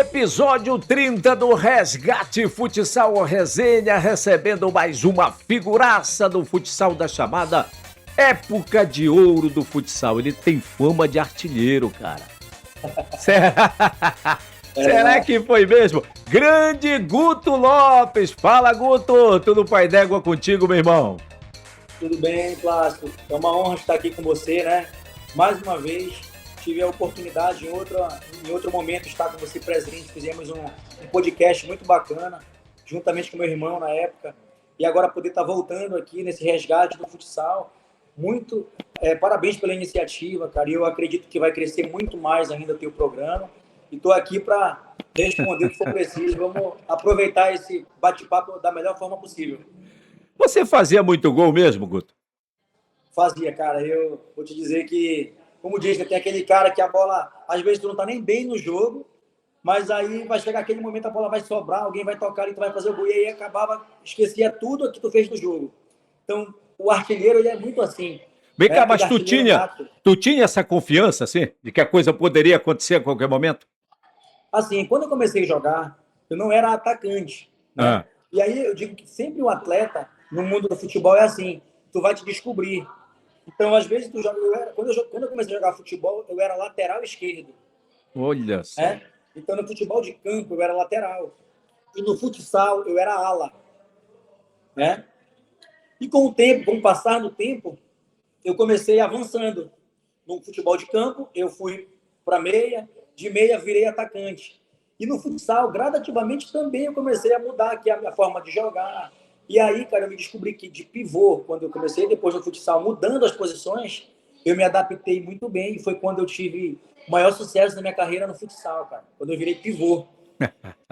Episódio 30 do Resgate Futsal Resenha, recebendo mais uma figuraça do futsal da chamada Época de Ouro do Futsal. Ele tem fama de artilheiro, cara. Será que foi mesmo? Grande Guto Lopes. Fala, Guto. Tudo pai d'égua contigo, meu irmão? Tudo bem, Plácido? É uma honra estar aqui com você, né? Mais uma vez, tive a oportunidade em outro momento estar com você presente. Fizemos um podcast muito bacana, juntamente com meu irmão na época. E agora poder estar voltando aqui nesse resgate do futsal. Parabéns pela iniciativa, cara. Eu acredito que vai crescer muito mais ainda o teu programa. E estou aqui para responder o que for preciso. Vamos aproveitar esse bate-papo da melhor forma possível. Você fazia muito gol mesmo, Guto? Fazia, cara. Eu vou te dizer que, como diz, tem aquele cara que a bola, às vezes tu não tá nem bem no jogo, mas aí vai chegar aquele momento, a bola vai sobrar, alguém vai tocar e tu vai fazer o gol, e aí esquecia tudo que tu fez no jogo. Então, o artilheiro, ele é muito assim. Vem cá, mas tu tinha essa confiança, assim, de que a coisa poderia acontecer a qualquer momento? Assim, quando eu comecei a jogar, eu não era atacante, né? E aí eu digo que sempre o atleta, no mundo do futebol, é assim, tu vai te descobrir. Então, às vezes, quando eu comecei a jogar futebol, eu era lateral esquerdo. Olha só. Então, no futebol de campo, eu era lateral. E no futsal, eu era ala. Né? E com o passar do tempo, eu comecei avançando. No futebol de campo, eu fui para meia, de meia virei atacante. E no futsal, gradativamente, também eu comecei a mudar aqui a minha forma de jogar. E aí, cara, eu me descobri que de pivô, quando eu comecei, depois no futsal, mudando as posições, eu me adaptei muito bem. E foi quando eu tive o maior sucesso da minha carreira no futsal, cara. Quando eu virei pivô.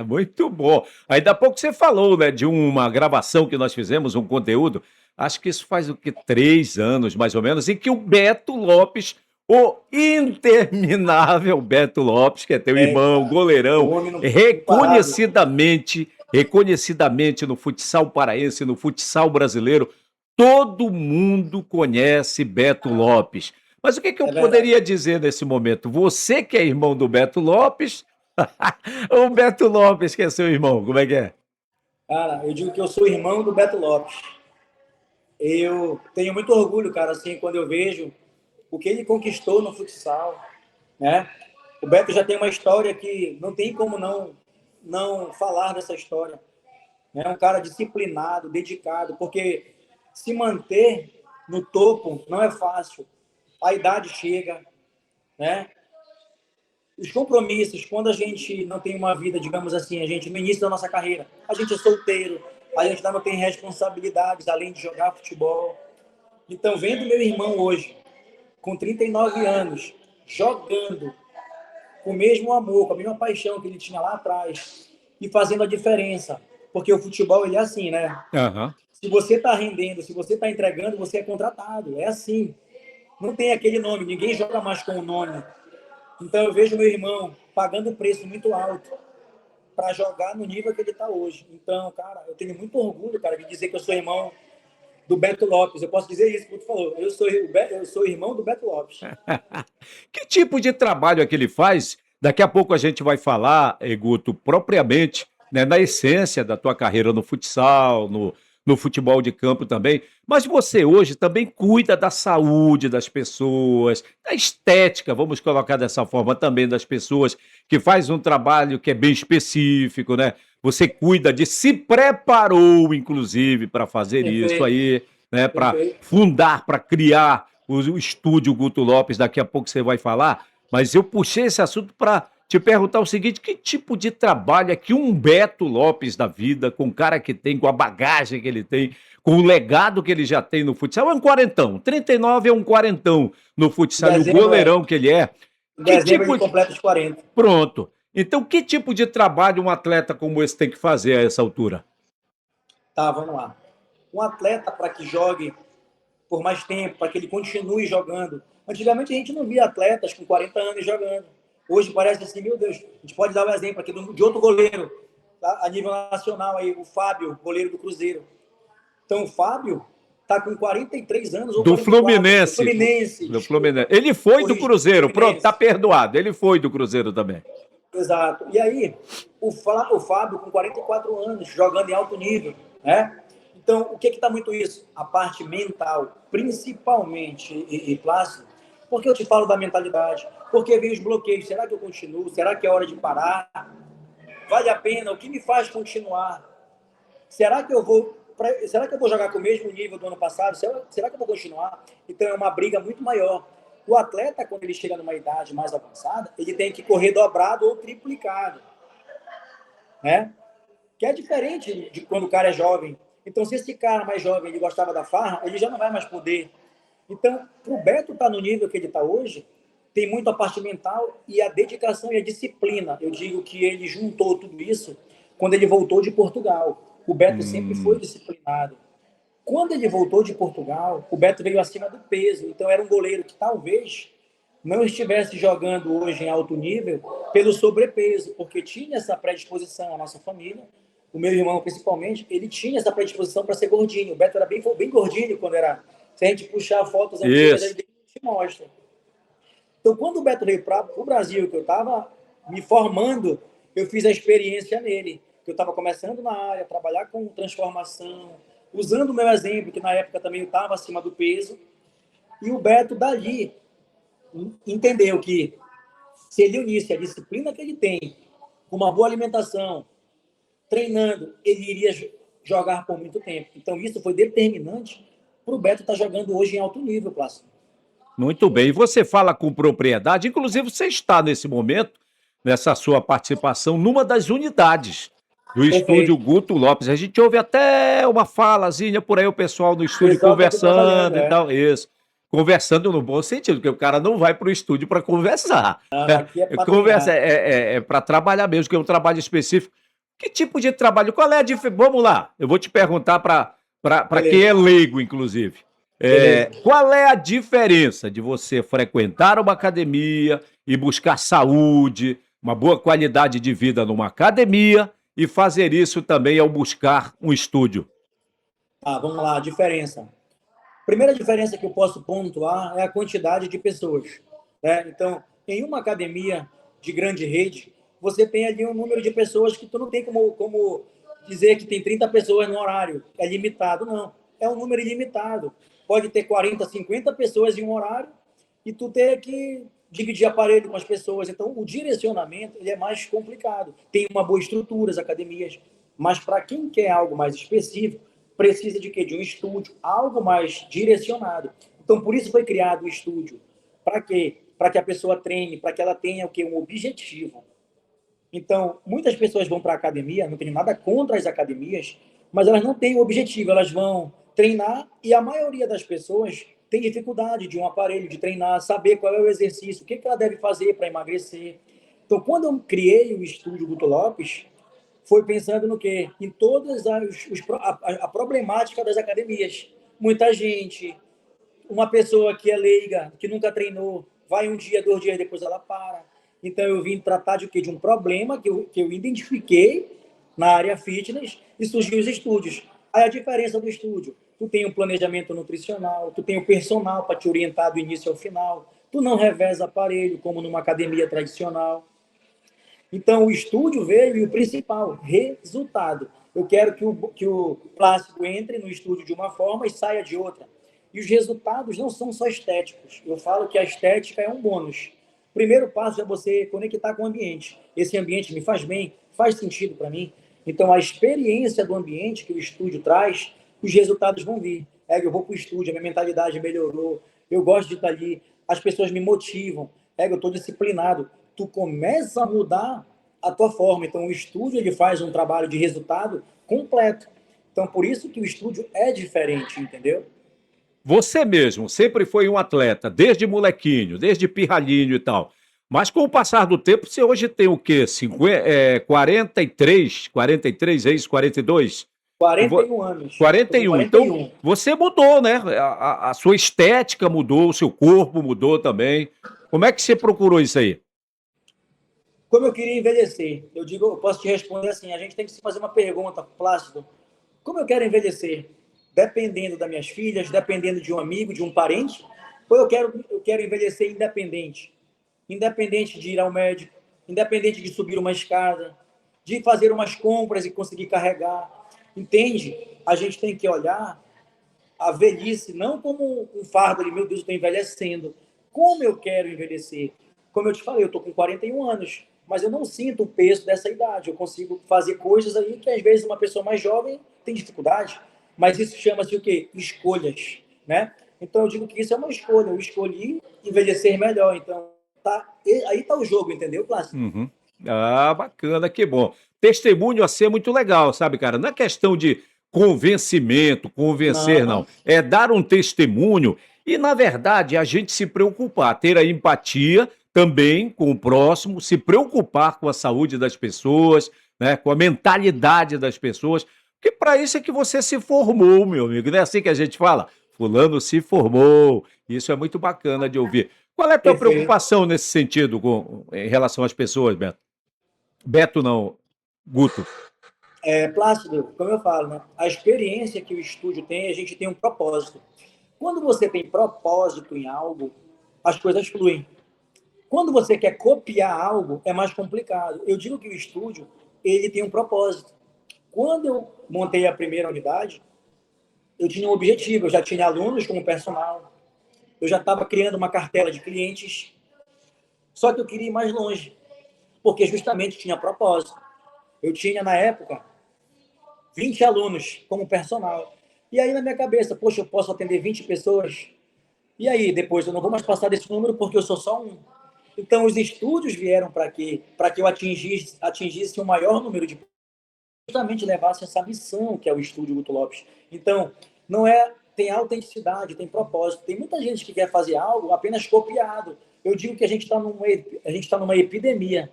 Muito bom. Ainda há pouco você falou, né, de uma gravação que nós fizemos, um conteúdo. Acho que isso faz 3 anos, mais ou menos, em que o Beto Lopes, o interminável Beto Lopes, que é teu irmão, cara, goleirão, reconhecidamente no futsal paraense, no futsal brasileiro, todo mundo conhece Beto Lopes. Mas o que eu poderia dizer nesse momento? Você que é irmão do Beto Lopes, o Beto Lopes que é seu irmão, como é que é? Cara, eu digo que eu sou irmão do Beto Lopes. Eu tenho muito orgulho, cara, assim, quando eu vejo o que ele conquistou no futsal, né? O Beto já tem uma história que não tem como não falar dessa história. É um cara disciplinado, dedicado, porque se manter no topo não é fácil. A idade chega, né? Os compromissos, quando a gente não tem uma vida, digamos assim, a gente no início da nossa carreira, a gente é solteiro, a gente ainda não tem responsabilidades além de jogar futebol. Então, vendo meu irmão hoje, com 39 anos, jogando com o mesmo amor, com a mesma paixão que ele tinha lá atrás e fazendo a diferença. Porque o futebol, ele é assim, né? Uhum. Se você está rendendo, se você está entregando, você é contratado. É assim. Não tem aquele nome, ninguém joga mais com o nome. Então eu vejo meu irmão pagando um preço muito alto para jogar no nível que ele está hoje. Então, cara, eu tenho muito orgulho, cara, de dizer que eu sou irmão do Beto Lopes. Eu posso dizer isso, como tu falou. Eu sou irmão do Beto Lopes. Que tipo de trabalho é que ele faz? Daqui a pouco a gente vai falar, Guto, propriamente, né, na essência da tua carreira no futsal, no futebol de campo também. Mas você hoje também cuida da saúde das pessoas, da estética, vamos colocar dessa forma também, das pessoas, que faz um trabalho que é bem específico, né? Você cuida se preparou, inclusive, para fazer isso aí, né? Para fundar, para criar o estúdio Guto Lopes, daqui a pouco você vai falar, mas eu puxei esse assunto para te perguntar o seguinte: que tipo de trabalho é que um Beto Lopes da vida, com o cara que tem, com a bagagem que ele tem, com o legado que ele já tem no futsal, é um quarentão, 39 é um quarentão no futsal, e o goleirão que ele é. Em dezembro ele completa os 40. Pronto. Então, que tipo de trabalho um atleta como esse tem que fazer a essa altura? Tá, vamos lá. Um atleta, para que jogue por mais tempo, para que ele continue jogando. Antigamente a gente não via atletas com 40 anos jogando. Hoje parece assim, meu Deus, a gente pode dar um exemplo aqui de outro goleiro, tá? A nível nacional, aí, o Fábio, goleiro do Cruzeiro. Então, o Fábio está com 43 anos. Ou do 44, Fluminense. Do Fluminense. Ele foi do Cruzeiro, pronto, tá perdoado. Ele foi do Cruzeiro também. Exato. E aí, o Fábio, com 44 anos, jogando em alto nível, né? Então, o que está muito isso? A parte mental, principalmente, Plácido, porque eu te falo da mentalidade, porque vem os bloqueios. Será que eu continuo? Será que é hora de parar? Vale a pena? O que me faz continuar? Será que eu vou, será que eu vou jogar com o mesmo nível do ano passado? Será que eu vou continuar? Então, é uma briga muito maior. O atleta, quando ele chega numa idade mais avançada, ele tem que correr dobrado ou triplicado, né? Que é diferente de quando o cara é jovem. Então, se esse cara mais jovem ele gostava da farra, ele já não vai mais poder. Então, para o Beto estar no nível que ele está hoje, tem muito a parte mental e a dedicação e a disciplina. Eu digo que ele juntou tudo isso quando ele voltou de Portugal. O Beto sempre foi Hum, disciplinado. Quando ele voltou de Portugal, o Beto veio acima do peso. Então, era um goleiro que talvez não estivesse jogando hoje em alto nível pelo sobrepeso, porque tinha essa predisposição, a nossa família, o meu irmão principalmente, ele tinha essa predisposição para ser gordinho. O Beto era bem gordinho quando era. Se a gente puxar fotos antigas, isso. ele te mostra. Então, quando o Beto veio para o Brasil, que eu estava me formando, eu fiz a experiência nele, que eu estava começando na área, trabalhar com transformação, usando o meu exemplo, que na época também eu estava acima do peso, e o Beto dali entendeu que se ele unisse a disciplina que ele tem, com uma boa alimentação, treinando, ele iria jogar por muito tempo. Então, isso foi determinante para o Beto estar jogando hoje em alto nível, Plácido. Muito bem. E você fala com propriedade, inclusive você está nesse momento, nessa sua participação, numa das unidades do estúdio Perfeito. Guto Lopes. A gente ouve até uma falazinha por aí, o pessoal no O estúdio pessoal está aqui trabalhando, conversando e é. tal. Isso. Conversando no bom sentido, porque o cara não vai para o estúdio para conversar. Não, aqui é para Conversa treinar. é para trabalhar mesmo, que é um trabalho específico. Que tipo de trabalho? Qual é a diferença? Vamos lá, eu vou te perguntar para quem é Beleza, leigo, inclusive. beleza. Qual é a diferença de você frequentar uma academia e buscar saúde, uma boa qualidade de vida numa academia e fazer isso também ao buscar um estúdio? Tá, vamos lá, a diferença. Primeira diferença que eu posso pontuar é a quantidade de pessoas, né? Então, em uma academia de grande rede, você tem ali um número de pessoas que tu não tem como dizer que tem 30 pessoas no horário, é limitado, não. É um número ilimitado. Pode ter 40, 50 pessoas em um horário e tu ter que dividir aparelho com as pessoas. Então, o direcionamento ele é mais complicado. Tem uma boa estrutura, as academias, mas para quem quer algo mais específico, precisa de quê? De um estúdio, algo mais direcionado. Então, por isso foi criado o estúdio. Para quê? Para que a pessoa treine, para que ela tenha o quê? Um objetivo. Então, muitas pessoas vão para a academia, não tenho nada contra as academias, mas elas não têm o objetivo, elas vão treinar e a maioria das pessoas tem dificuldade de um aparelho, de treinar, saber qual é o exercício, o que ela deve fazer para emagrecer. Então, quando eu criei o estúdio Guto Lopes, foi pensando no quê? Em todas a problemática das academias. Muita gente, uma pessoa que é leiga, que nunca treinou, vai um dia, 2 dias, depois ela para. Então, eu vim tratar de quê? De um problema que eu identifiquei na área fitness e surgiu os estúdios. Aí a diferença do estúdio, tu tem um planejamento nutricional, tu tem o personal para te orientar do início ao final, tu não reveza aparelho como numa academia tradicional. Então, o estúdio veio e o principal, resultado. Eu quero que o plástico entre no estúdio de uma forma e saia de outra. E os resultados não são só estéticos. Eu falo que a estética é um bônus. O primeiro passo é você conectar com o ambiente. Esse ambiente me faz bem, faz sentido para mim. Então, a experiência do ambiente que o estúdio traz, os resultados vão vir. Eu vou para o estúdio, a minha mentalidade melhorou, eu gosto de estar ali, as pessoas me motivam, eu estou disciplinado. Tu começa a mudar a tua forma. Então, o estúdio ele faz um trabalho de resultado completo. Então, por isso que o estúdio é diferente, entendeu? Você mesmo sempre foi um atleta, desde molequinho, desde pirralhinho e tal. Mas com o passar do tempo, você hoje tem o quê? 43, é isso? 42? quarenta Vo- e um anos. Estou com 41. quarenta e Então, um. você mudou, né? A sua estética mudou, o seu corpo mudou também. Como é que você procurou isso aí? Como eu queria envelhecer? Eu posso te responder assim: a gente tem que se fazer uma pergunta, Plácido. Como eu quero envelhecer? Dependendo das minhas filhas, dependendo de um amigo, de um parente, ou eu quero envelhecer independente? Independente de ir ao médico, independente de subir uma escada, de fazer umas compras e conseguir carregar. Entende? A gente tem que olhar a velhice não como um fardo de, meu Deus, eu estou envelhecendo. Como eu quero envelhecer? Como eu te falei, eu estou com 41 anos, mas eu não sinto o peso dessa idade. Eu consigo fazer coisas aí que, às vezes, uma pessoa mais jovem tem dificuldade. Mas isso chama-se o quê? Escolhas, né? Então, eu digo que isso é uma escolha. Eu escolhi envelhecer melhor. Então, aí está o jogo, entendeu, Plácido? Uhum. Ah, bacana, que bom. Testemunho assim é muito legal, sabe, cara? Não é questão de convencimento, convencer, Não, não. É dar um testemunho e, na verdade, a gente se preocupar, ter a empatia também com o próximo, se preocupar com a saúde das pessoas, né, com a mentalidade das pessoas, porque para isso é que você se formou, meu amigo. Não é assim que a gente fala? Fulano se formou. Isso é muito bacana de ouvir. Qual é a tua perfeito. preocupação nesse sentido em relação às pessoas, Beto? Beto não, Guto. Plácido, como eu falo, né? A experiência que o estúdio tem, a gente tem um propósito. Quando você tem propósito em algo, as coisas fluem. Quando você quer copiar algo, é mais complicado. Eu digo que o estúdio, ele tem um propósito. Quando eu montei a primeira unidade, eu tinha um objetivo, eu já tinha alunos como personal, eu já estava criando uma cartela de clientes, só que eu queria ir mais longe, porque justamente tinha propósito. Eu tinha, na época, 20 alunos como personal. E aí, na minha cabeça, poxa, eu posso atender 20 pessoas? E aí, depois, eu não vou mais passar desse número porque eu sou só um. Então, os estúdios vieram para quê? Para que eu atingisse o maior número de justamente levasse essa missão que é o Estúdio Guto Lopes. Então, não é tem autenticidade, tem propósito. Tem muita gente que quer fazer algo apenas copiado. Eu digo que a gente tá numa epidemia,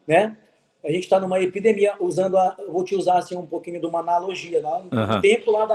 né? A gente está numa epidemia usando vou te usar assim um pouquinho de uma analogia, né? No Aham. tempo lá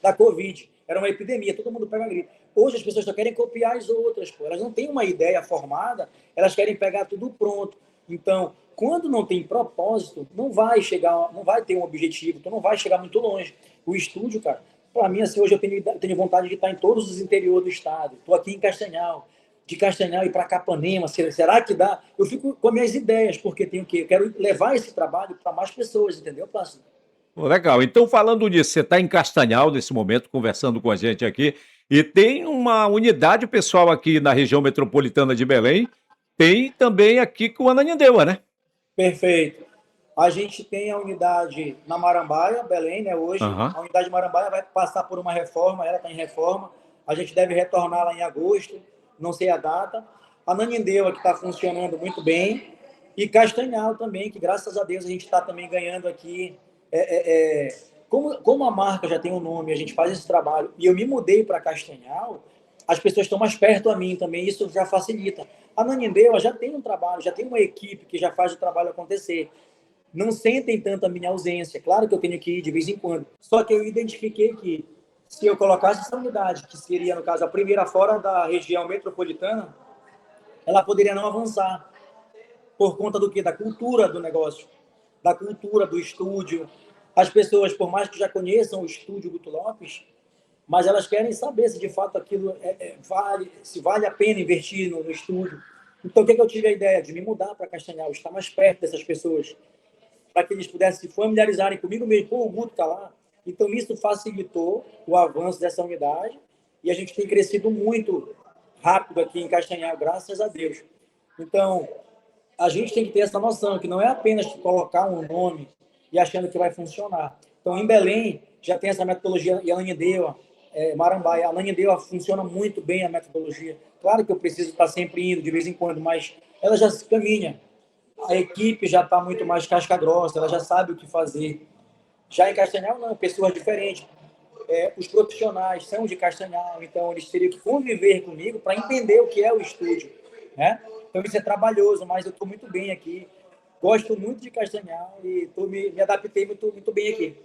da Covid, era uma epidemia, todo mundo pega gripe. Hoje as pessoas só querem copiar as outras, pô. Elas não têm uma ideia formada, elas querem pegar tudo pronto. Então, quando não tem propósito, não vai chegar, não vai ter um objetivo, tu não vai chegar muito longe. O estúdio, cara, para mim, assim, hoje tenho vontade de estar em todos os interiores do estado. Estou aqui em Castanhal, de Castanhal ir para Capanema, será que dá? Eu fico com as minhas ideias, porque tenho que, eu quero levar esse trabalho para mais pessoas, entendeu, Plácido? Pô, legal. Então, falando nisso, você está em Castanhal nesse momento, conversando com a gente aqui, e tem uma unidade pessoal aqui na região metropolitana de Belém, tem também aqui com Ananindeua, né? Perfeito. A gente tem a unidade na Marambaia, Belém, né? Hoje, Aham. a unidade de Marambaia vai passar por uma reforma, ela está em reforma. A gente deve retornar lá em agosto, não sei a data. A Nanindeua, que está funcionando muito bem. E Castanhal também, que graças a Deus a gente está também ganhando aqui. Como a marca já tem um nome, a gente faz esse trabalho, e eu me mudei para Castanhal, as pessoas estão mais perto a mim também, isso já facilita. A Nanindeua já tem um trabalho, já tem uma equipe que já faz o trabalho acontecer. Não sentem tanto a minha ausência. Claro que eu tenho que ir de vez em quando. Só que eu identifiquei que se eu colocasse essa unidade, que seria, no caso, a primeira fora da região metropolitana, ela poderia não avançar. Por conta do quê? Da cultura do negócio, da cultura do estúdio. As pessoas, por mais que já conheçam o estúdio Guto Lopes, mas elas querem saber se de fato aquilo se vale a pena investir no estúdio. Então, o que eu tive a ideia? De me mudar para Castanhal, estar mais perto dessas pessoas, para que eles pudessem se familiarizarem comigo mesmo. Pô, o Guto está lá. Então, isso facilitou o avanço dessa unidade e a gente tem crescido muito rápido aqui em Castanhal, graças a Deus. Então, a gente tem que ter essa noção, que não é apenas colocar um nome e achando que vai funcionar. Então, em Belém, já tem essa metodologia, e a Ananindeua, Marambaia, a Ananindeua funciona muito bem a metodologia. Claro que eu preciso estar sempre indo, de vez em quando, mas ela já se caminha. A equipe já está muito mais casca grossa, ela já sabe o que fazer. Já em Castanhal, não, pessoas diferentes. Os profissionais são de Castanhal, então eles teriam que conviver comigo para entender o que é o estúdio, né? Então isso é trabalhoso, mas eu estou muito bem aqui. Gosto muito de Castanhal e me adaptei muito, muito bem aqui.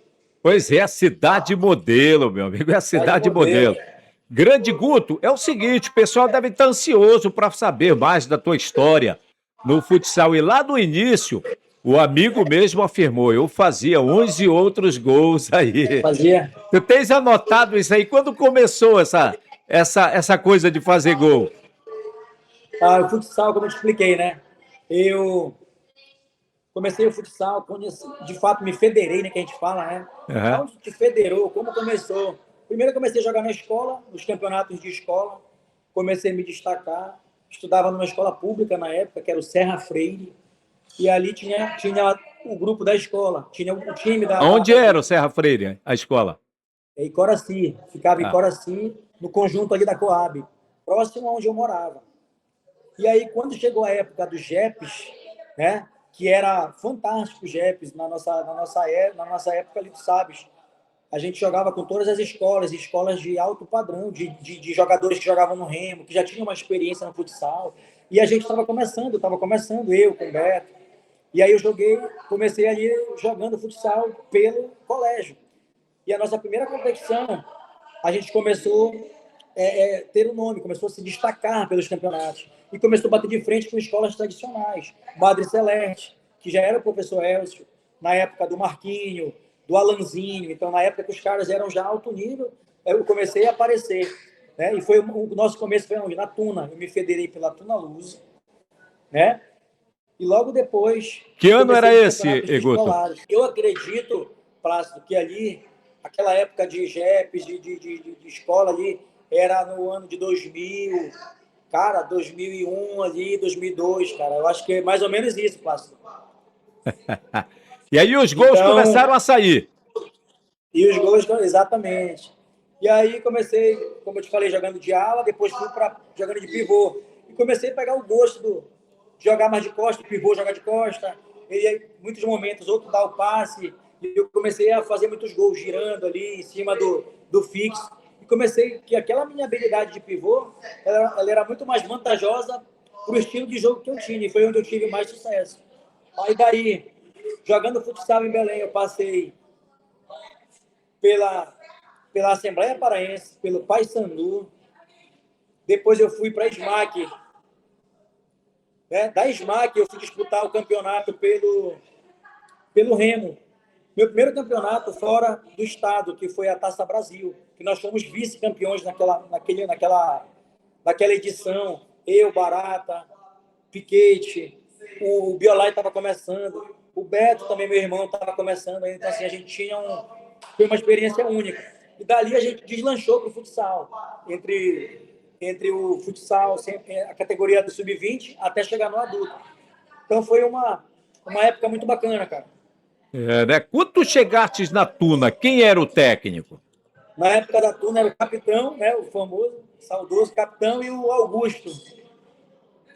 Pois é, a cidade modelo, meu amigo, é a Tá de cidade modelo. modelo. Grande Guto, é o seguinte, o pessoal deve estar ansioso para saber mais da tua história no futsal. E lá no início, o amigo mesmo afirmou, eu fazia uns e outros gols aí. Fazia Tu tens anotado isso aí? Quando começou essa coisa de fazer gol? o futsal, como eu te expliquei, né? Eu comecei o futsal, de fato me federei, né, que a gente fala, né? Aham. Onde te federou? Como começou? Primeiro eu comecei a jogar na escola, nos campeonatos de escola, comecei a me destacar, estudava numa escola pública na época, que era o Serra Freire, e ali tinha o grupo da escola, tinha o time Onde era o Serra Freire, a escola? em Coraci, ficava em Ah, Coraci, no conjunto ali da Coab, próximo onde eu morava. E aí, quando chegou a época dos JEPs, né, que era fantástico os JEPs na nossa época ali, tu sabes, a gente jogava com todas as escolas de alto padrão, de jogadores que jogavam no Remo, que já tinham uma experiência no futsal, e a gente estava começando, eu com o Beto, e aí comecei ali jogando futsal pelo colégio. E a nossa primeira competição, a gente começou ter um nome, começou a se destacar pelos campeonatos. E começou a bater de frente com escolas tradicionais. Madre Celeste, que já era o professor Elcio, na época do Marquinho, do Alanzinho. Então, na época que os caras eram já alto nível, eu comecei a aparecer. Né? E o nosso começo foi onde? Na Tuna. Eu me federei pela Tuna Luz. Né? E logo depois, que ano era comecei nos esse, campeonatos Eguto? escolares. Eu acredito, Plácido, que ali, aquela época de JEPs, de escola ali, era no ano de 2000, cara, 2001 ali, 2002, cara. Eu acho que é mais ou menos isso, Plácido. E aí os gols Então, começaram a sair. e os gols, exatamente. E aí comecei, como eu te falei, jogando de ala, depois fui para jogando de pivô. E comecei a pegar o gosto de jogar mais de costa, pivô jogar de costa. E aí, muitos momentos, outro dar o passe. E eu comecei a fazer muitos gols girando ali em cima do fixo. E comecei que aquela minha habilidade de pivô, ela era muito mais vantajosa para o estilo de jogo que eu tinha. E foi onde eu tive mais sucesso. Aí daí, jogando futsal em Belém, eu passei pela, pela Assembleia Paraense, pelo Paysandu. Depois eu fui para a SMAC. Né? Da SMAC eu fui disputar o campeonato pelo Remo. Meu primeiro campeonato fora do estado, que foi a Taça Brasil, que nós fomos vice-campeões naquela edição. Eu, Barata, Piquete, o Biolai estava começando, o Beto também, meu irmão, estava começando. Então, assim, a gente foi uma experiência única. E dali a gente deslanchou para o futsal, entre o futsal, a categoria do sub-20, até chegar no adulto. Então foi uma época muito bacana, cara. É, né? Quando tu chegastes na Tuna, quem era o técnico? Na época da turma era o capitão, né, o famoso, saudoso capitão, e o Augusto.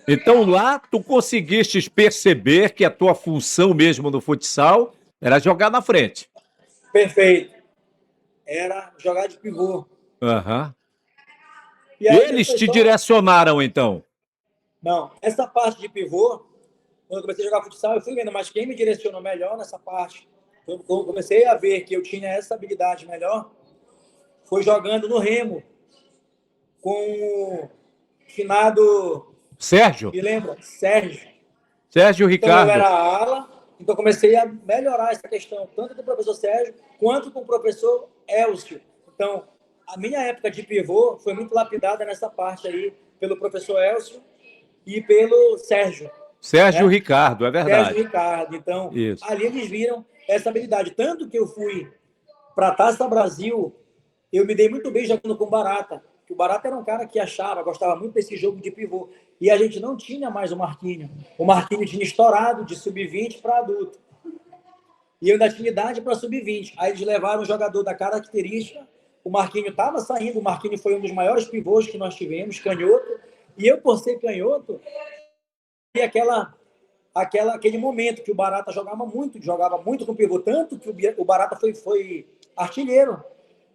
Então lá tu conseguistes perceber que a tua função mesmo no futsal era jogar na frente. Perfeito. Era jogar de pivô. Aham. E aí Eles essa te história. direcionaram, então. Não, essa parte de pivô, quando eu comecei a jogar futsal, eu fui vendo, mas quem me direcionou melhor nessa parte, quando eu comecei a ver que eu tinha essa habilidade melhor, foi jogando no Remo, com o finado, Sérgio? me lembra? Sérgio. Sérgio Então eu Ricardo. era ala, então comecei a melhorar essa questão, tanto com o professor Sérgio, quanto com o professor Elcio. Então, a minha época de pivô foi muito lapidada nessa parte aí, pelo professor Elcio e pelo Sérgio, Sérgio né? Ricardo, é Sérgio verdade. Ricardo. Então, Isso. ali eles viram essa habilidade. Tanto que eu fui para a Taça Brasil, eu me dei muito bem jogando com o Barata. O Barata era um cara que gostava muito desse jogo de pivô. E a gente não tinha mais o Marquinho. O Marquinho tinha estourado de sub-20 para adulto. E eu ainda tinha idade para sub-20. Aí eles levaram um jogador da característica. O Marquinho estava saindo. O Marquinho foi um dos maiores pivôs que nós tivemos, canhoto. E eu, por ser canhoto, e aquele momento que o Barata jogava muito com pivô, tanto que o Barata foi artilheiro.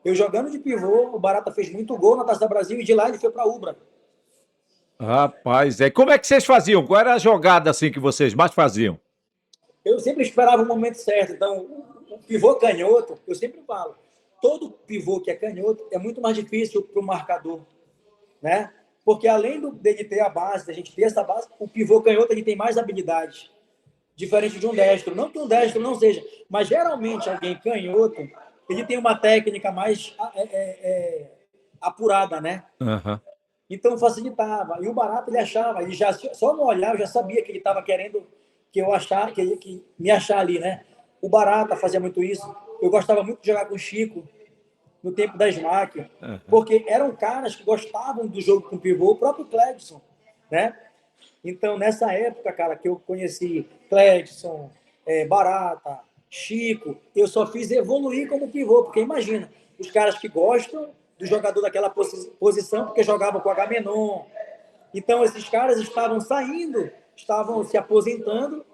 Eu jogando de pivô, o Barata fez muito gol na Taça do Brasil e de lá ele foi para a Ubra. Rapaz, como é que vocês faziam? Qual era a jogada assim que vocês mais faziam? Eu sempre esperava o momento certo. Então, o pivô canhoto, eu sempre falo, todo pivô que é canhoto é muito mais difícil para o marcador, né? Porque além dele ter a base, da gente ter essa base, o pivô canhoto ele tem mais habilidades, diferente de um destro. Não que um destro não seja, mas geralmente alguém canhoto, ele tem uma técnica mais apurada, né? Aham. Então facilitava. E o Barata ele achava, ele já só no olhar eu já sabia que ele estava querendo que eu achar, que me achar ali, né? O Barata fazia muito isso. Eu gostava muito de jogar com o Chico no tempo da SMAC, Aham. porque eram caras que gostavam do jogo com pivô, o próprio Cledson, né? Então, nessa época, cara, que eu conheci Cledson, Barata, Chico, eu só fiz evoluir como pivô, porque imagina, os caras que gostam do jogador daquela posição, porque jogavam com Agamenon. Então, esses caras estavam saindo, estavam se aposentando,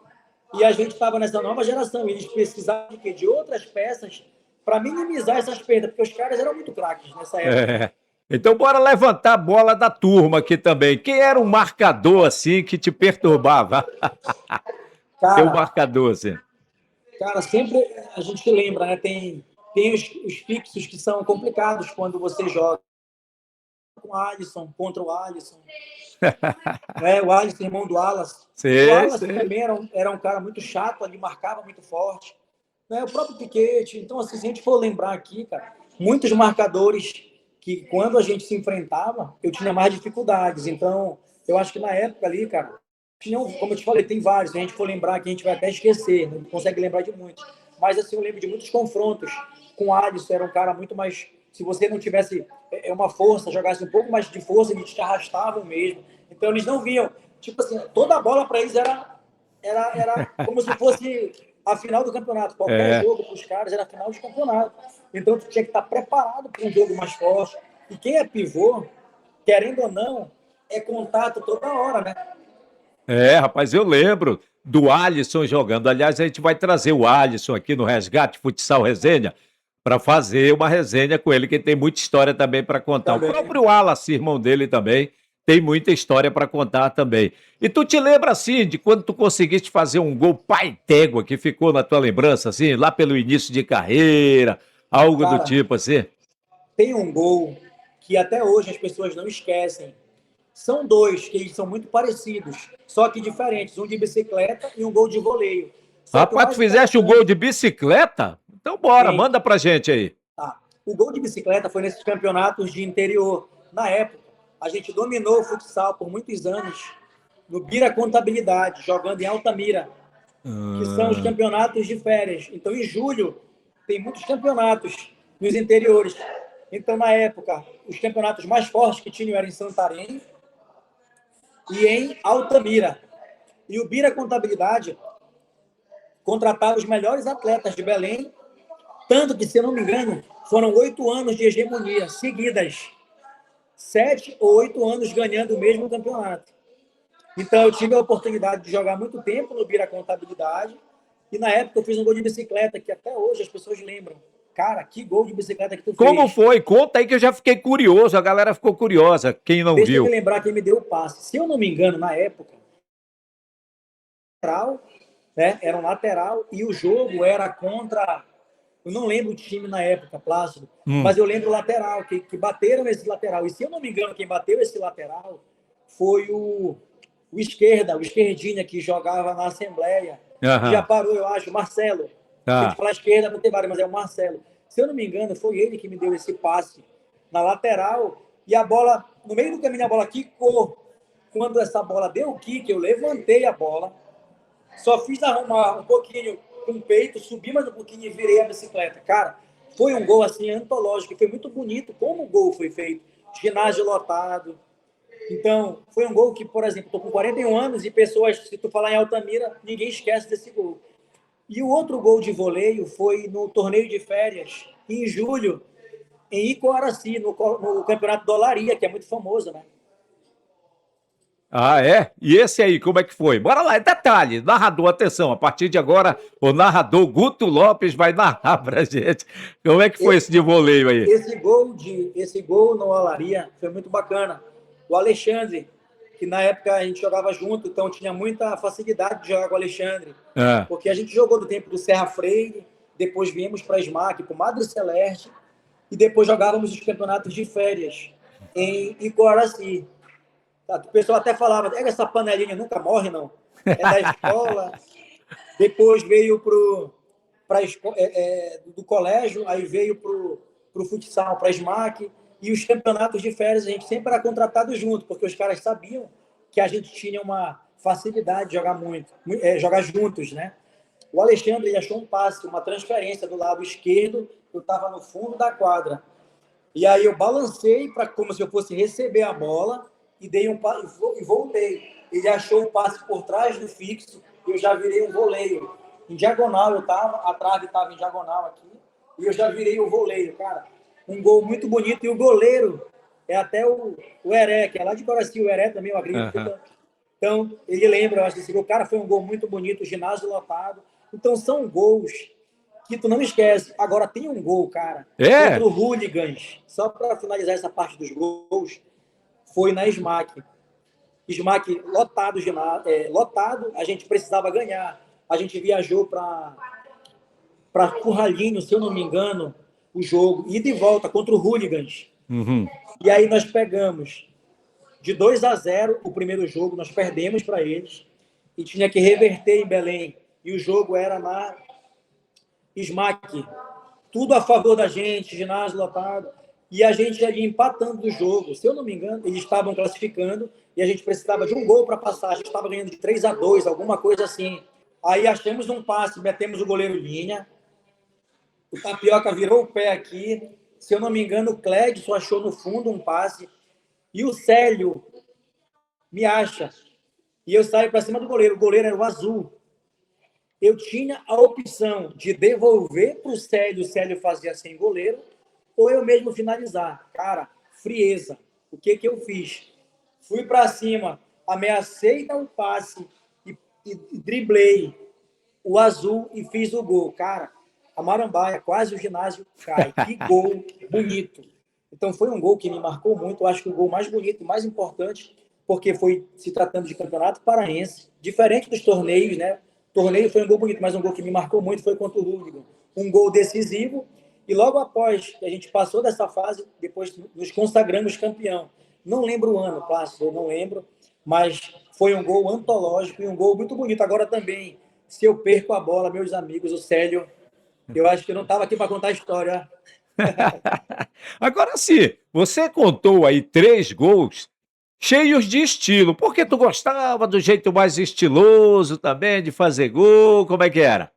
e a gente estava nessa nova geração, e eles precisavam de, quê? De outras peças para minimizar essas perdas, porque os caras eram muito craques nessa época, né? É. Então, bora levantar a bola da turma aqui também. Quem era um marcador assim que te perturbava? Tem um Cara, marcador assim. Cara, sempre a gente lembra, né? Tem os fixos que são complicados quando você joga com o Alisson, contra o Alisson. Né? O Alisson, irmão do Wallace. O Sei, Wallace sei. também era um cara muito chato, ele marcava muito forte. Né? O próprio Piquete. Então, assim, se a gente for lembrar aqui, cara, muitos marcadores que quando a gente se enfrentava, eu tinha mais dificuldades. Então, eu acho que na época ali, cara, tinham, como eu te falei, tem vários. Se a gente for lembrar aqui, a gente vai até esquecer, não consegue lembrar de muitos. Mas, assim, eu lembro de muitos confrontos com o Alisson, era um cara muito mais. Se você não tivesse uma força, jogasse um pouco mais de força, eles te arrastavam mesmo. Então, eles não viam. Tipo assim, toda a bola para eles era como se fosse a final do campeonato. Qualquer É. jogo para os caras era a final de campeonato. Então, tu tinha que estar preparado para um jogo mais forte. E quem é pivô, querendo ou não, é contato toda hora, né? É, rapaz, eu lembro do Alisson jogando. Aliás, a gente vai trazer o Alisson aqui no Resgate Futsal Resenha para fazer uma resenha com ele, que tem muita história também para contar. O Também. próprio Wallace, irmão dele também, tem muita história para contar também. E tu te lembra, assim, de quando tu conseguiste fazer um gol pai d'égua que ficou na tua lembrança, assim, lá pelo início de carreira, algo do Cara, tipo, assim? tem um gol que até hoje as pessoas não esquecem. São dois que eles são muito parecidos, só que diferentes. Um de bicicleta e um gol de voleio. Só que o Rapaz, tu mais fizeste o gol interessante, de bicicleta? Então bora, sim, manda pra gente aí. tá. O gol de bicicleta foi nesses campeonatos de interior. Na época, a gente dominou o futsal por muitos anos no Bira Contabilidade, jogando em Altamira, que são os Ah. campeonatos de férias. Então, em julho, tem muitos campeonatos nos interiores. Então, na época, os campeonatos mais fortes que tinham eram em Santarém e em Altamira. E o Bira Contabilidade contratava os melhores atletas de Belém, tanto que, se eu não me engano, foram 8 anos de hegemonia seguidas. 7 ou 8 anos ganhando o mesmo campeonato. Então, eu tive a oportunidade de jogar muito tempo no Bira Contabilidade. E na época eu fiz um gol de bicicleta, que até hoje as pessoas lembram. Cara, que gol de bicicleta que tu Como fez. foi? Conta aí que eu já fiquei curioso, a galera ficou curiosa, quem não Deixa eu me viu. lembrar quem me deu o passe. Se eu não me engano, na época, lateral, né? Era um lateral e o jogo era contra. Eu não lembro o time na época, Plácido, Hum. mas eu lembro o lateral, que bateram esse lateral. E se eu não me engano, quem bateu esse lateral foi o esquerda, o esquerdinha que jogava na Assembleia, que já Aham. parou, eu acho, Marcelo. Se a gente Tá. falar esquerda, não tem vários, mas é o Marcelo. Se eu não me engano, foi ele que me deu esse passe na lateral e a bola, no meio do caminho, a bola quicou. Quando essa bola deu o kick, eu levantei a bola, só fiz arrumar um pouquinho com o peito, subi mais um pouquinho e virei a bicicleta. Cara, foi um gol assim antológico, foi muito bonito como o gol foi feito. Ginásio lotado. Então, foi um gol que, por exemplo, estou com 41 anos e pessoas, se tu falar em Altamira, ninguém esquece desse gol. E o outro gol de voleio foi no torneio de férias, em julho, em Icoaraci, no Campeonato Dolaria, que é muito famoso, né? Ah, é? E esse aí, como é que foi? Bora lá, detalhe, narrador, atenção, a partir de agora, o narrador Guto Lopes vai narrar pra gente. Como é que foi esse de voleio aí? Esse gol no Olaria foi muito bacana. O Alexandre, que na época a gente jogava junto, então tinha muita facilidade de jogar com o Alexandre, Ah. porque a gente jogou do tempo do Serra Freire, depois viemos para a SMAC, para o Madre Celeste, e depois jogávamos os campeonatos de férias em Icoaraci. Tá? O pessoal até falava, essa panelinha nunca morre, não. É da escola, depois veio do colégio, aí veio para o futsal, para a SMAC, E os campeonatos de férias a gente sempre era contratado junto, porque os caras sabiam que a gente tinha uma facilidade de jogar jogar juntos, né? O Alexandre ele achou um passe, uma transferência do lado esquerdo, eu estava no fundo da quadra. E aí eu balancei para como se eu fosse receber a bola e dei e voltei. Ele achou o passe por trás do fixo e eu já virei um voleio. Em diagonal eu estava, a trave estava em diagonal aqui e eu já virei o voleio, cara. Um gol muito bonito e o goleiro é até o Heré, que é lá de Coraci, o Heré também, o agrícola. Então, ele lembra, eu acho que esse gol, cara, foi um gol muito bonito, ginásio lotado. Então, são gols que tu não esquece. Agora, tem um gol, cara, contra o Hooligans, só para finalizar essa parte dos gols, foi na SMAC. SMAC lotado, lotado, a gente precisava ganhar. A gente viajou para Curralinho, se eu não me engano, o jogo, ida e volta contra o Hooligans. Uhum. E aí nós pegamos de 2-0 o primeiro jogo, nós perdemos para eles e tinha que reverter em Belém. E o jogo era na SMAC. Tudo a favor da gente, ginásio lotado. E a gente ali empatando o jogo. Se eu não me engano, eles estavam classificando e a gente precisava de um gol para passar. A gente estava ganhando de 3-2, alguma coisa assim. Aí achamos um passe, metemos o goleiro linha. O Tapioca virou o pé aqui. Se eu não me engano, o Clédson achou no fundo um passe. E o Célio me acha. E eu saio para cima do goleiro. O goleiro era o Azul. Eu tinha a opção de devolver para o Célio fazia sem goleiro, ou eu mesmo finalizar. Cara, frieza. O que eu fiz? Fui para cima, ameacei dar um passe e driblei o Azul e fiz o gol. Cara, a Marambaia, quase o ginásio cai. Que gol bonito. Então, foi um gol que me marcou muito. Eu acho que o gol mais bonito e mais importante, porque foi se tratando de campeonato paraense, diferente dos torneios, né? Torneio foi um gol bonito, mas um gol que me marcou muito foi contra o Hooligan. Um gol decisivo. E logo após que a gente passou dessa fase, depois nos consagramos campeão. Não lembro o ano, Plácido, eu não lembro, mas foi um gol antológico e um gol muito bonito. Agora também, se eu perco a bola, meus amigos, o Célio, eu acho que eu não estava aqui para contar a história. Agora sim, você contou aí 3 gols cheios de estilo, porque tu gostava do jeito mais estiloso também de fazer gol, como é que era?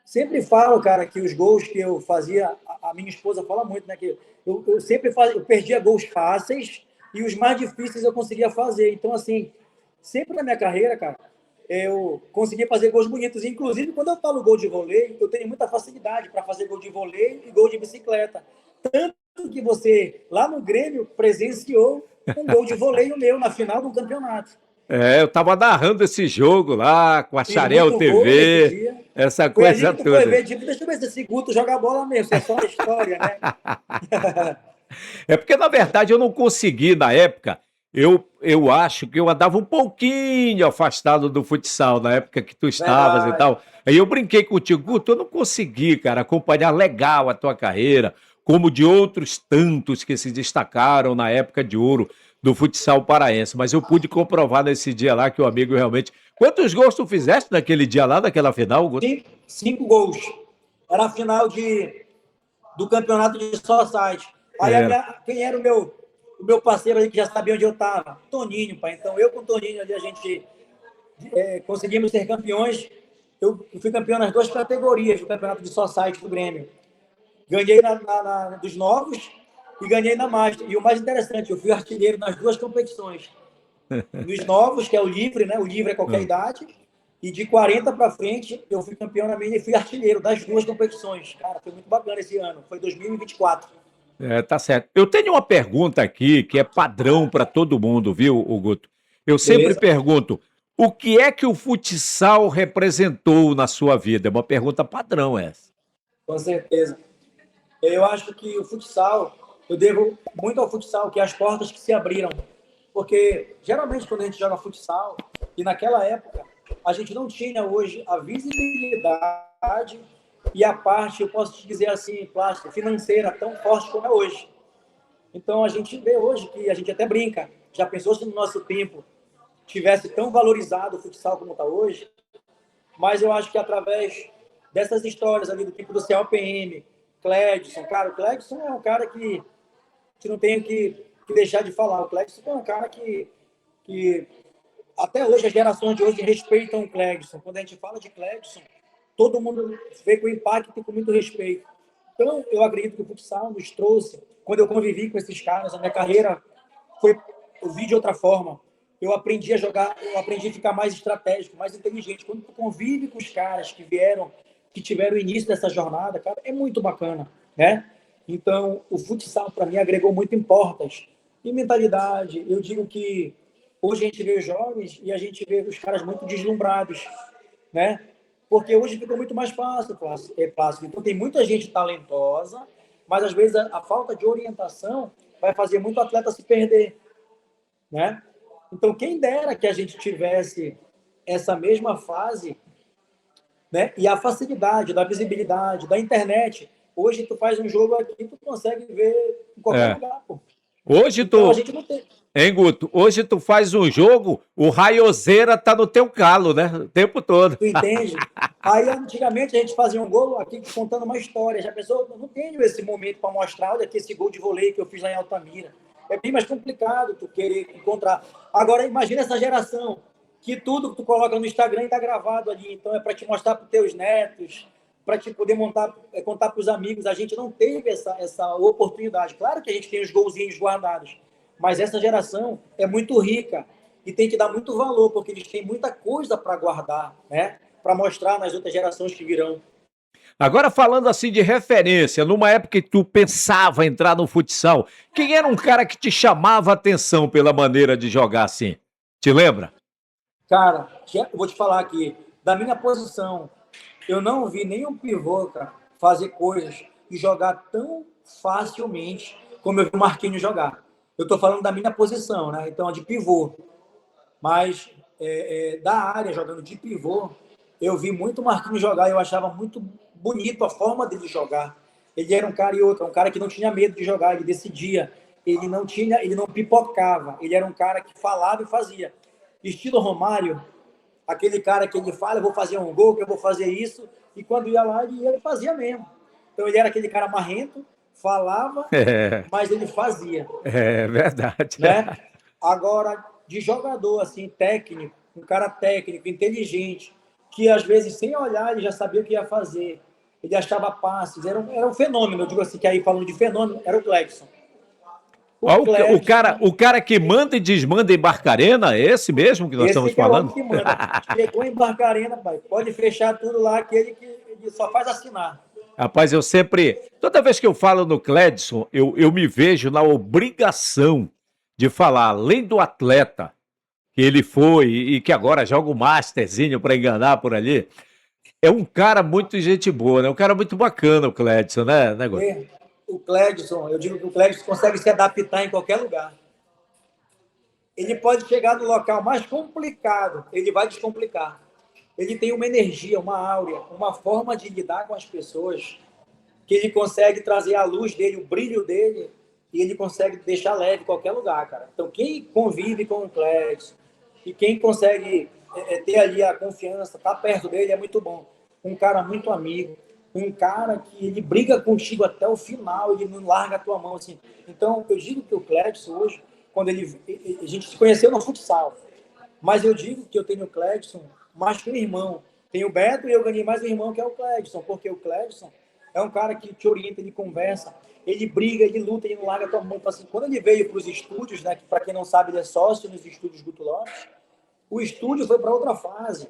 Sempre falo, cara, que os gols que eu fazia, a minha esposa fala muito, né? Que eu sempre eu perdia gols fáceis e os mais difíceis eu conseguia fazer. Então, assim, sempre na minha carreira, cara, eu conseguia fazer gols bonitos. Inclusive, quando eu falo gol de vôlei, eu tenho muita facilidade para fazer gol de vôlei e gol de bicicleta. Tanto que você, lá no Grêmio, presenciou um gol de voleio meu na final do campeonato. Eu tava narrando esse jogo lá com a Fiz Xarel muito gol nesse TV, dia. essa Foi ali coisa que tu foi toda. ver, tipo, deixa eu ver se esse Guto joga bola mesmo, isso é só história, né? É porque, na verdade, eu não consegui, na época, eu acho que eu andava um pouquinho afastado do futsal, na época que tu estavas e Verdade. tal. Aí eu brinquei contigo, Guto, eu não consegui, cara, acompanhar legal a tua carreira, como de outros tantos que se destacaram na época de ouro do futsal paraense. Mas eu pude comprovar nesse dia lá que o amigo realmente. Quantos gols tu fizeste naquele dia lá, naquela final, Guto? Cinco gols. Era a final do campeonato de Society. Aí Era. quem era o meu parceiro ali que já sabia onde eu estava? Toninho, pai. Então eu com o Toninho ali, a gente conseguimos ser campeões. Eu fui campeão nas 2 categorias do campeonato de Society do Grêmio. Ganhei dos novos e ganhei na Master. E o mais interessante, eu fui artilheiro nas 2 competições. Nos novos, que é o livre, né? O livre é qualquer idade. E de 40 para frente, eu fui campeão na minha e fui artilheiro das 2 competições. Cara, foi muito bacana esse ano. Foi 2024. Tá certo. Eu tenho uma pergunta aqui que é padrão para todo mundo, viu, Guto? Eu sempre Beleza? pergunto: o que é que o futsal representou na sua vida? É uma pergunta padrão essa. Com certeza. Eu acho que o futsal, eu devo muito ao futsal, que é as portas que se abriram. Porque, geralmente, quando a gente joga futsal, e naquela época, a gente não tinha hoje a visibilidade e a parte, eu posso te dizer assim, plástica, financeira, tão forte como é hoje. Então, a gente vê hoje que a gente até brinca. Já pensou se no nosso tempo tivesse tão valorizado o futsal como está hoje? Mas eu acho que através dessas histórias ali do tipo do CLPM, Clédson, cara, o Clédson é um cara que não tem que deixar de falar. O Cleison é um cara que até hoje, as gerações de hoje respeitam o Cleison. Quando a gente fala de Cleison, todo mundo vê com impacto e com muito respeito. Então, eu acredito que o futsal nos trouxe, quando eu convivi com esses caras, a minha carreira foi, eu vi de outra forma. Eu aprendi a jogar, eu aprendi a ficar mais estratégico, mais inteligente. Quando tu convive com os caras que vieram, que tiveram o início dessa jornada, cara, é muito bacana, né? Então, o futsal, para mim, agregou muito em portas. E mentalidade, eu digo que hoje a gente vê os jovens e a gente vê os caras muito deslumbrados, né? Porque hoje ficou muito mais fácil, Plácido. Então, tem muita gente talentosa, mas às vezes a falta de orientação vai fazer muito atleta se perder, né? Então, quem dera que a gente tivesse essa mesma fase, né? E a facilidade da visibilidade, da internet. Hoje, tu faz um jogo aqui, tu consegue ver em qualquer lugar, pô. Hoje Então, a tu, gente não tem... hein, Guto? Hoje tu faz um jogo, o raioseira tá no teu calo, né? O tempo todo. Tu entende? Aí, antigamente, a gente fazia um gol aqui contando uma história. Já pensou? Eu não tenho esse momento para mostrar. Olha aqui esse gol de vôlei que eu fiz lá em Altamira. É bem mais complicado tu querer encontrar. Agora, imagina essa geração que tudo que tu coloca no Instagram está gravado ali. Então, é para te mostrar para os teus netos, para te poder contar para os amigos. A gente não teve essa oportunidade. Claro que a gente tem os golzinhos guardados, mas essa geração é muito rica e tem que dar muito valor, porque eles têm muita coisa para guardar, né? Para mostrar nas outras gerações que virão. Agora falando assim de referência, numa época que tu pensava entrar no futsal, quem era um cara que te chamava a atenção pela maneira de jogar assim? Te lembra? Cara, eu vou te falar aqui, da minha posição, eu não vi nenhum pivô, cara, fazer coisas e jogar tão facilmente como eu vi o Marquinhos jogar. Eu estou falando da minha posição, né? Então, de pivô. Mas da área, jogando de pivô, eu vi muito o Marquinhos jogar e eu achava muito bonito a forma dele jogar. Ele era um cara e outro, um cara que não tinha medo de jogar, ele decidia. Ele não pipocava. Ele era um cara que falava e fazia. Estilo Romário, aquele cara que ele fala, eu vou fazer um gol, que eu vou fazer isso, e quando ia lá, ele fazia mesmo. Então ele era aquele cara marrento, falava, mas ele fazia. É verdade. Né? Agora, de jogador assim, técnico, um cara técnico, inteligente, que às vezes, sem olhar, ele já sabia o que ia fazer. Ele achava passes, era um fenômeno. Eu digo assim, que aí falando de fenômeno, era o Cleison. O cara que manda e desmanda em Barcarena, é esse mesmo que nós estamos que é o falando? homem que manda. Chegou em Barcarena, pai, pode fechar tudo lá, que ele só faz assinar. Rapaz, eu sempre. Toda vez que eu falo no Cledson, eu me vejo na obrigação de falar, além do atleta que ele foi e que agora joga o Masterzinho para enganar por ali, é um cara muito gente boa, né? Um cara muito bacana, o Cledson, né, negócio? O Cledson, eu digo que o Cledson consegue se adaptar em qualquer lugar. Ele pode chegar no local mais complicado, ele vai descomplicar. Ele tem uma energia, uma áurea, uma forma de lidar com as pessoas que ele consegue trazer a luz dele, o brilho dele, e ele consegue deixar leve em qualquer lugar, cara. Então, quem convive com o Cledson e quem consegue ter ali a confiança, estar perto dele, é muito bom. Um cara muito amigo, um cara que ele briga contigo até o final, ele não larga a tua mão, assim. Então, eu digo que o Cledson hoje, quando a gente se conheceu no futsal, mas eu digo que eu tenho o Cledson mais que um irmão. Tem o Beto e eu ganhei mais um irmão, que é o Cledson, porque o Cledson é um cara que te orienta, ele conversa, ele briga, ele luta, ele não larga a tua mão. Então, assim, quando ele veio para os estúdios, né, que para quem não sabe, ele é sócio nos estúdios Guto Lopes, o estúdio foi para outra fase.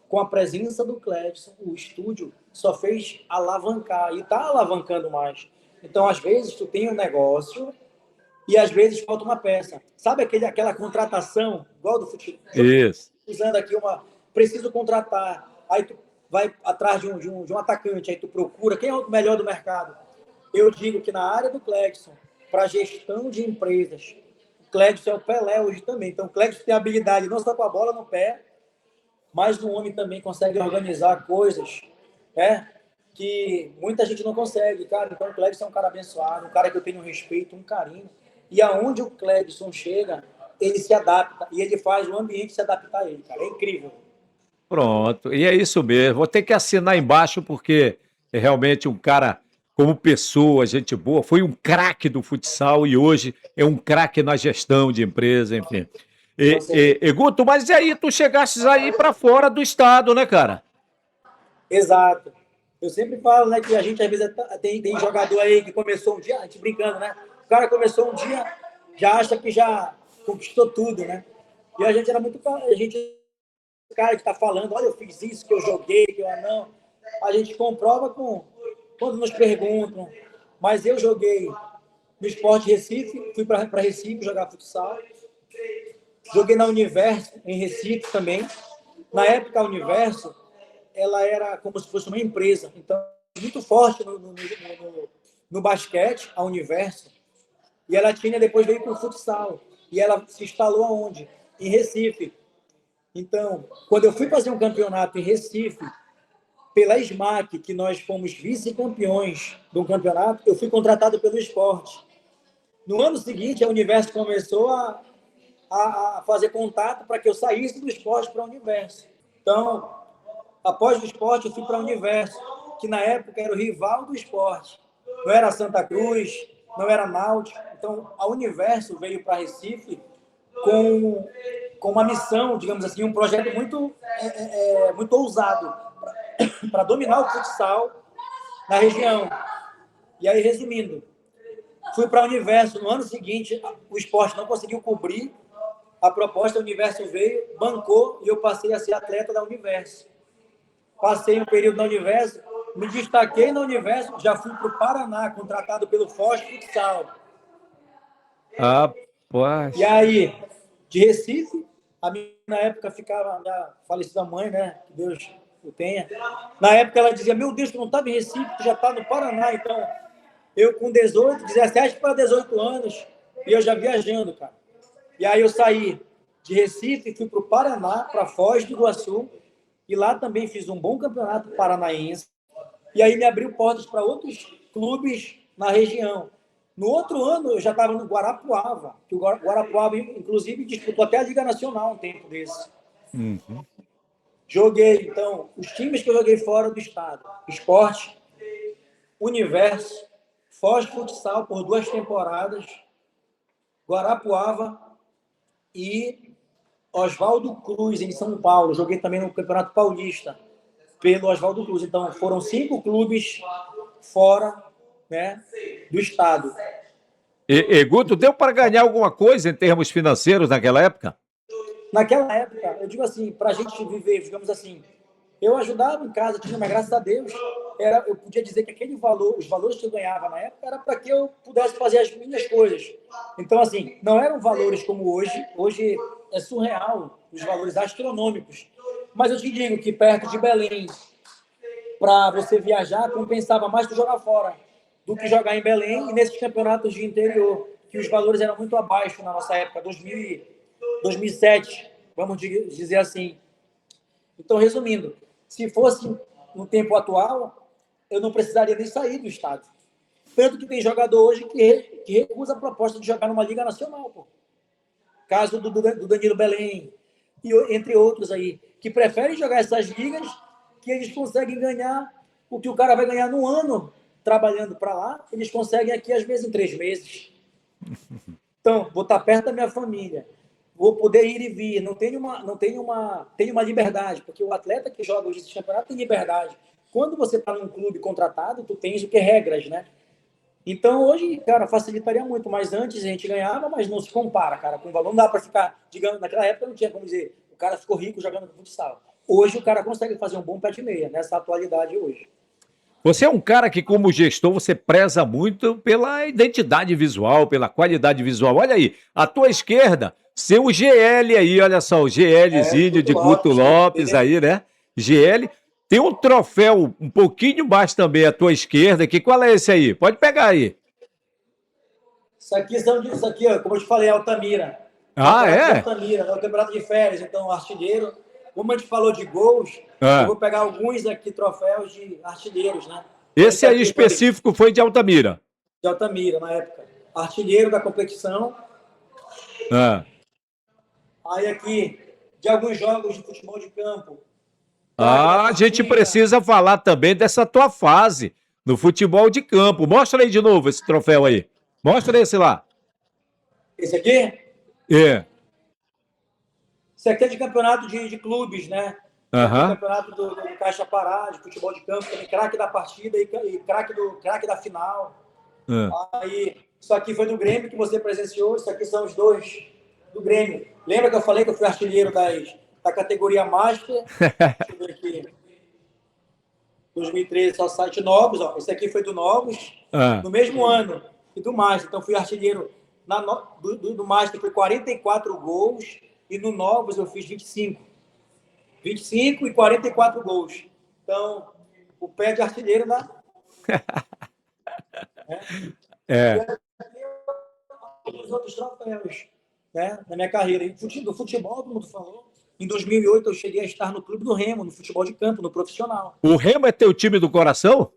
Com a presença do Cledson, o estúdio só fez alavancar e está alavancando mais. Então, às vezes, tu tem um negócio e às vezes falta uma peça. Sabe aquela contratação, igual do futebol? Isso. Usando aqui preciso contratar. Aí tu vai atrás de um atacante, aí tu procura quem é o melhor do mercado. Eu digo que na área do Cledson, para gestão de empresas, o Cledson é o Pelé hoje também. Então, o Cledson tem habilidade não só com a bola no pé, mas o homem também consegue organizar coisas, né, que muita gente não consegue, cara. Então, o Cledson é um cara abençoado, um cara que eu tenho um respeito, um carinho. E aonde o Cledson chega, ele se adapta e ele faz o ambiente se adaptar a ele, cara. É incrível. Pronto, e é isso mesmo. Vou ter que assinar embaixo porque é realmente um cara como pessoa, gente boa, foi um craque do futsal e hoje é um craque na gestão de empresa, enfim. Com certeza. Guto, mas e aí, tu chegastes aí para fora do estado, né, cara? Exato. Eu sempre falo, né, que a gente às vezes tem jogador aí que começou um dia, a gente brincando, né? O cara começou um dia, já acha que já conquistou tudo, né? E a gente era muito. A gente, o cara que está falando, olha, eu fiz isso, que eu joguei, que eu não. A gente comprova quando nos perguntam. Mas eu joguei no Sport Recife, fui para Recife jogar futsal. Joguei na Universo, em Recife também. Na época, a Universo, ela era como se fosse uma empresa. Então, muito forte no basquete, a Universo. E ela tinha, depois veio para o futsal. E ela se instalou aonde? Em Recife. Então, quando eu fui fazer um campeonato em Recife, pela SMAC, que nós fomos vice-campeões do campeonato, eu fui contratado pelo esporte. No ano seguinte, a Universo começou a fazer contato para que eu saísse do esporte para o Universo. Então, após o esporte, eu fui para o Universo, que na época era o rival do esporte. Não era Santa Cruz, não era Náutico. Então, a Universo veio para Recife com uma missão, digamos assim, um projeto muito ousado para dominar o futsal na região. E aí, resumindo, fui para o Universo. No ano seguinte, o esporte não conseguiu cobrir a proposta, o Universo veio, bancou e eu passei a ser atleta da Universo. Passei um período na Universo, me destaquei na Universo, já fui para o Paraná, contratado pelo Foz Futsal. Rapaz. E aí, de Recife, a minha na época ficava, a falecida mãe, né? Que Deus o tenha. Na época ela dizia, meu Deus, tu não estava em Recife, tu já está no Paraná. Então, eu com 17 para 18 anos, e eu já viajando, cara. E aí eu saí de Recife, fui para o Paraná, para Foz do Iguaçu, e lá também fiz um bom campeonato paranaense. E aí me abriu portas para outros clubes na região. No outro ano, eu já estava no Guarapuava, que o Guarapuava, inclusive, disputou até a Liga Nacional um tempo desse. Uhum. Joguei, então, os times que eu joguei fora do estado. Esporte, Universo, Foz Futsal por 2 temporadas, Guarapuava e Oswaldo Cruz, em São Paulo. Joguei também no Campeonato Paulista, pelo Oswaldo Cruz. Então, foram 5 clubes fora, né, do estado. Guto, deu para ganhar alguma coisa em termos financeiros naquela época? Naquela época, eu digo assim, para a gente viver, digamos assim, eu ajudava em casa, tinha, mas graças a Deus, eu podia dizer que aquele valor, os valores que eu ganhava na época, era para que eu pudesse fazer as minhas coisas. Então, assim, não eram valores como hoje. Hoje é surreal, os valores astronômicos. Mas eu te digo que perto de Belém, para você viajar, compensava mais tu jogar fora do que jogar em Belém e nesses campeonatos de interior, que os valores eram muito abaixo na nossa época, 2007, vamos dizer assim. Então, resumindo, se fosse no tempo atual, eu não precisaria nem sair do estado. Tanto que tem jogador hoje que recusa a proposta de jogar numa Liga Nacional. Pô. Caso do Danilo Belém, e entre outros aí, que preferem jogar essas ligas que eles conseguem ganhar o que o cara vai ganhar no ano trabalhando para lá, eles conseguem aqui às vezes em 3 meses. Então, vou estar perto da minha família, vou poder ir e vir, tenho uma liberdade, porque o atleta que joga hoje esse campeonato tem liberdade. Quando você está num clube contratado, tu tens o que? Regras, né? Então, hoje, cara, facilitaria muito, mas antes a gente ganhava, mas não se compara, cara, com o valor. Não dá para ficar, digamos, naquela época não tinha como dizer, o cara ficou rico jogando futsal. Hoje o cara consegue fazer um bom pé de meia, nessa atualidade hoje. Você é um cara que, como gestor, você preza muito pela identidade visual, pela qualidade visual. Olha aí, à tua esquerda, seu GL aí, olha só, o GLzinho Guto de Guto Lopes, Lopes aí, né? GL. Tem um troféu um pouquinho mais também à tua esquerda, que qual é esse aí? Pode pegar aí. Isso aqui, ó, como eu te falei, é Altamira. Ah, Campeonato de é? Altamira, é o campeonato de férias, então artilheiro. Como a gente falou de gols, eu Ah. vou pegar alguns aqui troféus de artilheiros, né? Então, Esse esse aí aqui foi de específico foi de Altamira. Altamira, na época. Artilheiro da competição. Ah. Aí aqui, de alguns jogos de futebol de campo. Craque da Ah, a gente partida. precisa falar também dessa tua fase No futebol de campo. Mostra aí de novo esse troféu aí. Mostra esse lá. Esse aqui? É. Isso aqui é de campeonato de clubes, né? Já tem Aham. campeonato do Caixa Pará, de futebol de campo, também craque da partida e craque da final. Ah. Aí, isso aqui foi do Grêmio que você presenciou, isso aqui são os dois do Grêmio. Lembra que eu falei que eu fui artilheiro da categoria Master? Deixa eu ver aqui. 2013, só site Novos, ó. Esse aqui foi do Novos, Ah. no mesmo ano, e do Master. Então, fui artilheiro do Master, foi 44 gols, e no Novos eu fiz 25. 25 e 44 gols. Então, o pé de artilheiro da. Né? E É. os outros troféus, né, na minha carreira. E do futebol, todo mundo falou. Em 2008, eu cheguei a estar no Clube do Remo, no futebol de campo, no profissional. O Remo é teu time do coração?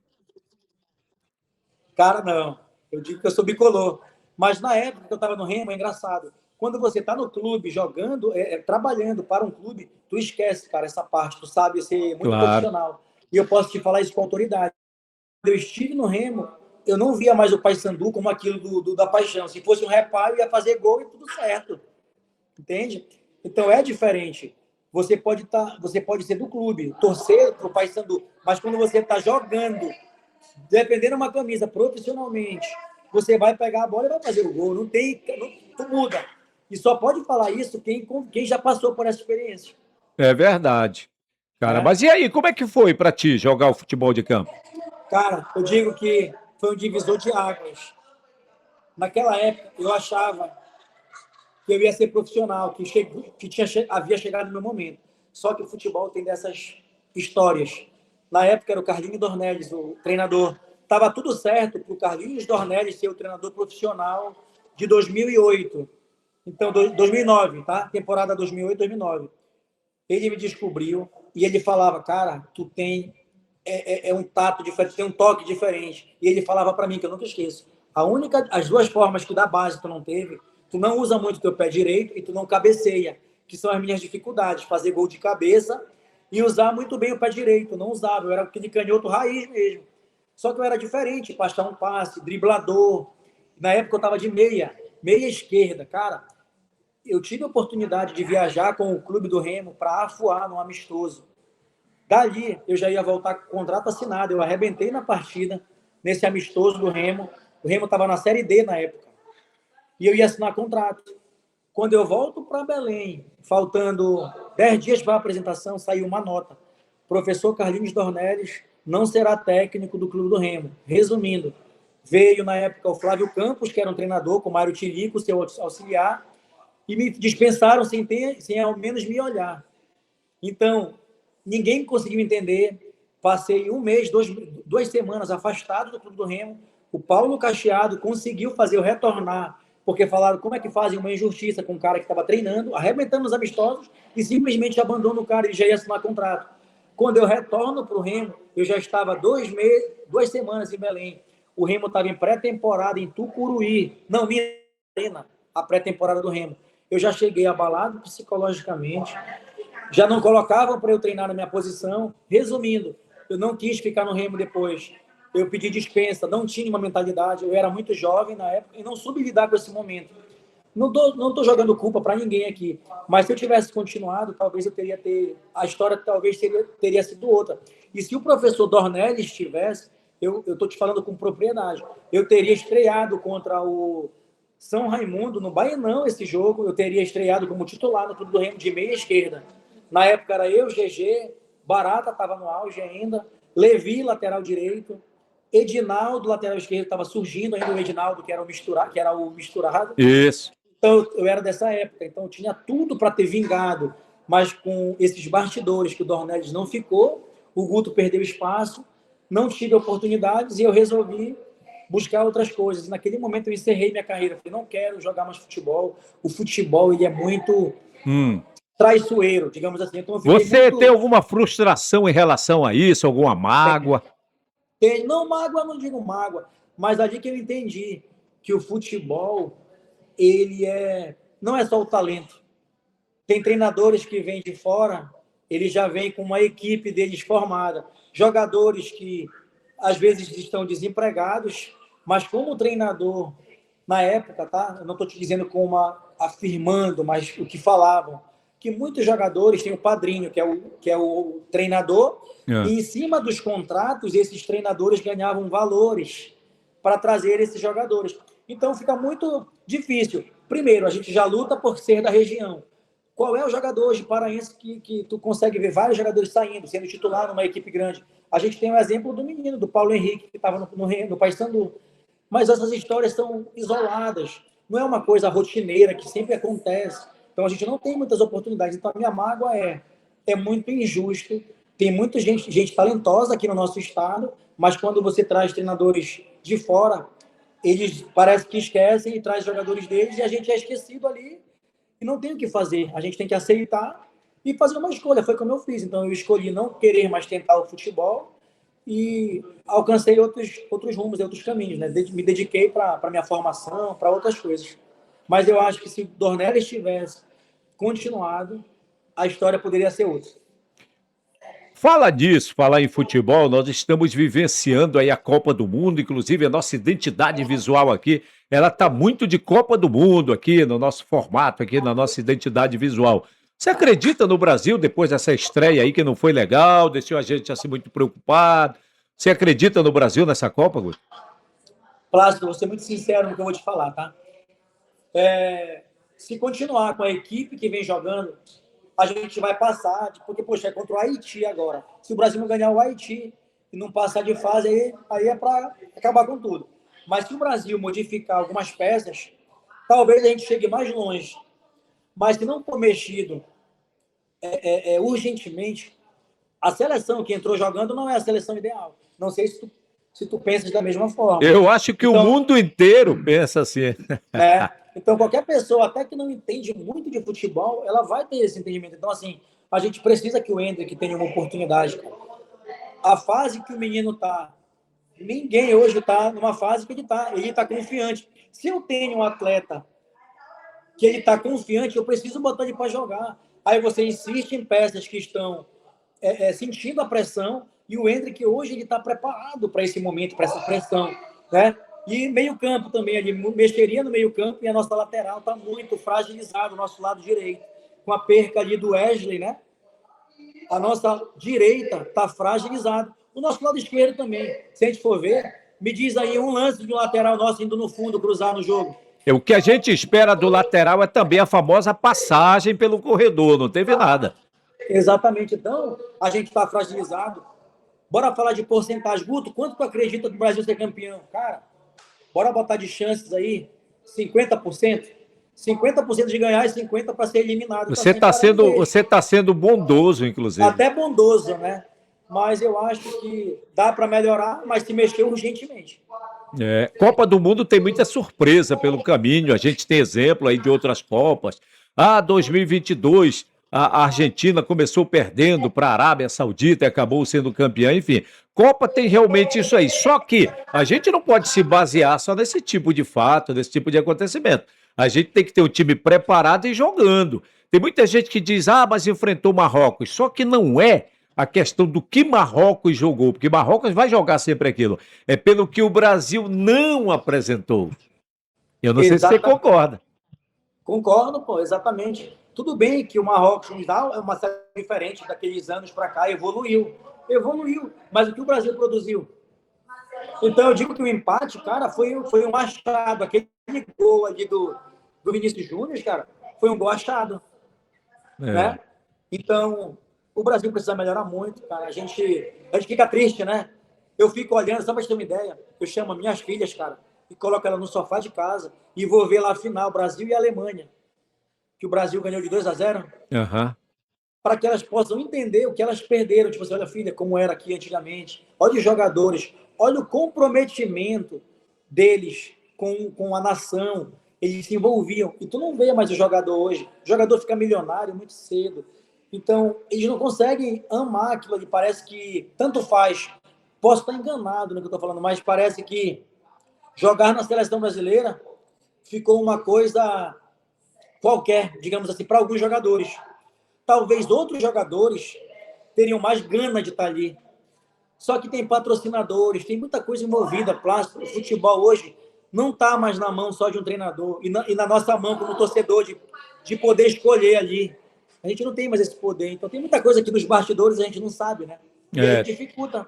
Cara, não. Eu digo que eu sou bicolor. Mas na época que eu estava no Remo, é engraçado. Quando você está no clube jogando, trabalhando para um clube, tu esquece, cara, essa parte. Tu sabe ser muito Claro. profissional. E eu posso te falar isso com autoridade. Quando eu estive no Remo, eu não via mais o Paysandu como aquilo da paixão. Se fosse um reparo, eu ia fazer gol e tudo certo. Entende? Então é diferente. Você pode ser do clube, torcer para o Paysandu, mas quando você está jogando, dependendo de uma camisa profissionalmente, você vai pegar a bola e vai fazer o gol. Não tem, tu muda. E só pode falar isso quem já passou por essa experiência. É verdade. Cara, Né? mas e aí, como é que foi pra ti jogar o futebol de campo? Cara, eu digo que foi um divisor de águas. Naquela época, eu achava que eu ia ser profissional, havia chegado no meu momento. Só que o futebol tem dessas histórias. Na época era o Carlinhos Dornelles, o treinador. Estava tudo certo para o Carlinhos Dornelles ser o treinador profissional de 2008. Então, 2009, tá? Temporada 2008-2009. Ele me descobriu e ele falava, cara, tu tem um tato diferente, tem um toque diferente. E ele falava para mim, que eu nunca esqueço, as duas formas que da base tu não teve, tu não usa muito teu pé direito e tu não cabeceia, que são as minhas dificuldades, fazer gol de cabeça e usar muito bem o pé direito. Eu não usava, eu era aquele canhoto raiz mesmo. Só que eu era diferente, passar um passe, driblador. Na época eu estava de meia esquerda, cara. Eu tive a oportunidade de viajar com o clube do Remo para Afuá, no amistoso. Dali, eu já ia voltar com o contrato assinado. Eu arrebentei na partida, nesse amistoso do Remo. O Remo estava na Série D na época. E eu ia assinar contrato. Quando eu volto para Belém, faltando 10 dias para a apresentação, saiu uma nota. Professor Carlinhos Dornelles não será técnico do Clube do Remo. Resumindo, veio na época o Flávio Campos, que era um treinador, com o Mário Tirico, seu auxiliar, e me dispensaram sem ao menos me olhar. Então, ninguém conseguiu entender. Passei um mês, 2 semanas afastado do Clube do Remo. O Paulo Cacheado conseguiu fazer eu retornar, porque falaram como é que fazem uma injustiça com um cara que estava treinando, arrebentando os amistosos, e simplesmente abandona o cara e já ia assinar contrato. Quando eu retorno para o Remo, eu já estava 2 semanas em Belém. O Remo estava em pré-temporada em Tucuruí. Não, minha a pré-temporada do Remo. Eu já cheguei abalado psicologicamente, já não colocavam para eu treinar na minha posição. Resumindo, eu não quis ficar no Remo depois. Eu pedi dispensa, não tinha uma mentalidade, eu era muito jovem na época e não soube lidar com esse momento. Não tô jogando culpa para ninguém aqui, mas se eu tivesse continuado, talvez a história talvez teria sido outra. E se o professor Dornelles estivesse, eu estou te falando com propriedade, eu teria estreado contra o São Raimundo no Baianão esse jogo, eu teria estreado como titular no Clube do Remo de meia esquerda. Na época era eu, GG, Barata estava no auge ainda, Levi, lateral direito, Edinaldo, lateral esquerdo, estava surgindo ainda o Edinaldo, que era o misturado. Isso. Então, eu era dessa época, então eu tinha tudo para ter vingado, mas com esses bastidores que o Dornelles não ficou, o Guto perdeu espaço, não tive oportunidades e eu resolvi buscar outras coisas. E naquele momento eu encerrei minha carreira, falei, não quero jogar mais futebol, o futebol ele é muito traiçoeiro, digamos assim. Então eu fiquei Você tem muito... alguma frustração em relação a isso, alguma mágoa? Não, mágoa, não digo mágoa, mas ali que eu entendi que o futebol, não é só o talento. Tem treinadores que vêm de fora, eles já vêm com uma equipe deles formada. Jogadores que às vezes estão desempregados, mas como treinador, na época, tá? Eu não estou te dizendo afirmando, mas o que falavam, que muitos jogadores têm o padrinho, que é o treinador, É. e em cima dos contratos, esses treinadores ganhavam valores para trazer esses jogadores. Então fica muito difícil. Primeiro, a gente já luta por ser da região. Qual é o jogador hoje paraense que tu consegue ver vários jogadores saindo, sendo titular numa equipe grande? A gente tem o exemplo do menino, do Paulo Henrique, que estava no Paysandu. Mas essas histórias são isoladas. Não é uma coisa rotineira que sempre acontece. Então a gente não tem muitas oportunidades. Então a minha mágoa é muito injusto. Tem muita gente talentosa aqui no nosso estado, mas quando você traz treinadores de fora, eles parece que esquecem e traz jogadores deles e a gente é esquecido ali e não tem o que fazer. A gente tem que aceitar e fazer uma escolha. Foi como eu fiz. Então eu escolhi não querer mais tentar o futebol e alcancei outros rumos, outros caminhos, né? Me dediquei para a minha formação, para outras coisas. Mas eu acho que se o Dornelis tivesse continuado, a história poderia ser outra. Fala disso, falar em futebol, nós estamos vivenciando aí a Copa do Mundo, inclusive a nossa identidade visual aqui, ela está muito de Copa do Mundo aqui, no nosso formato, aqui na nossa identidade visual. Você acredita no Brasil, depois dessa estreia aí que não foi legal, deixou a gente assim muito preocupado? Você acredita no Brasil nessa Copa, Guto? Plácido, vou ser muito sincero no que eu vou te falar, tá? Se continuar com a equipe que vem jogando, a gente vai passar, porque, poxa, é contra o Haiti agora. Se o Brasil não ganhar o Haiti e não passar de fase, aí é para acabar com tudo. Mas se o Brasil modificar algumas peças, talvez a gente chegue mais longe. Mas se não for mexido urgentemente, a seleção que entrou jogando não é a seleção ideal. Não sei se tu pensas da mesma forma. Eu acho que o Então, mundo inteiro pensa assim. né? Então, qualquer pessoa, até que não entende muito de futebol, ela vai ter esse entendimento. Então, assim, a gente precisa que o Endrick tenha uma oportunidade. A fase que o menino tá, ninguém hoje tá numa fase que ele tá confiante. Se eu tenho um atleta que ele tá confiante, eu preciso botar ele para jogar. Aí você insiste em peças que estão sentindo a pressão, e o Endrick hoje ele está preparado para esse momento, para essa pressão, né? E meio campo também, ele mexeria no meio campo, e a nossa lateral está muito fragilizada, o nosso lado direito, com a perca ali do Wesley, né? A nossa direita está fragilizada. O nosso lado esquerdo também, se a gente for ver, me diz aí um lance de um lateral nosso indo no fundo, cruzar no jogo. O que a gente espera do lateral é também a famosa passagem pelo corredor, não teve nada. Exatamente. Então, a gente está fragilizado. Bora falar de porcentagem. Guto, quanto tu acredita do Brasil ser campeão? Cara, bora botar de chances aí 50%. 50% de ganhar e 50% para ser eliminado. Você tá sendo bondoso, inclusive. Até bondoso, né? Mas eu acho que dá para melhorar, mas se mexer urgentemente. Copa do Mundo tem muita surpresa pelo caminho. A gente tem exemplo aí de outras Copas. 2022, a Argentina começou perdendo para a Arábia Saudita e acabou sendo campeã. Enfim, Copa tem realmente isso aí. Só que a gente não pode se basear só nesse tipo de fato, nesse tipo de acontecimento. A gente tem que ter o time preparado e jogando. Tem muita gente que diz, mas enfrentou Marrocos. Só que não é a questão do que Marrocos jogou, porque Marrocos vai jogar sempre aquilo. É pelo que o Brasil não apresentou. Eu não sei se você concorda. Concordo, pô, exatamente. Tudo bem que o Marrocos nos dá uma série diferente daqueles anos para cá, evoluiu, mas o que o Brasil produziu? Então eu digo que o empate, cara, foi um achado. Aquele gol ali do Vinícius Júnior, cara, foi um gol achado, né? Então, o Brasil precisa melhorar muito, cara. A gente fica triste, né? Eu fico olhando, só pra te ter uma ideia, eu chamo minhas filhas, cara, e coloco ela no sofá de casa e vou ver lá a final, Brasil e Alemanha, que o Brasil ganhou de 2-0, para que elas possam entender o que elas perderam. Tipo assim, olha, filha, como era aqui antigamente. Olha os jogadores, olha o comprometimento deles com a nação. Eles se envolviam. E tu não vê mais o jogador hoje. O jogador fica milionário muito cedo. Então, eles não conseguem amar aquilo ali. Parece que tanto faz. Posso estar enganado no que eu estou falando, mas parece que jogar na seleção brasileira ficou uma coisa qualquer, digamos assim, para alguns jogadores. Talvez outros jogadores teriam mais gana de estar ali. Só que tem patrocinadores, tem muita coisa envolvida, plástico. O futebol hoje não está mais na mão só de um treinador e na nossa mão como torcedor de poder escolher ali. A gente não tem mais esse poder. Então tem muita coisa aqui nos bastidores a gente não sabe, né? E aí É, dificulta.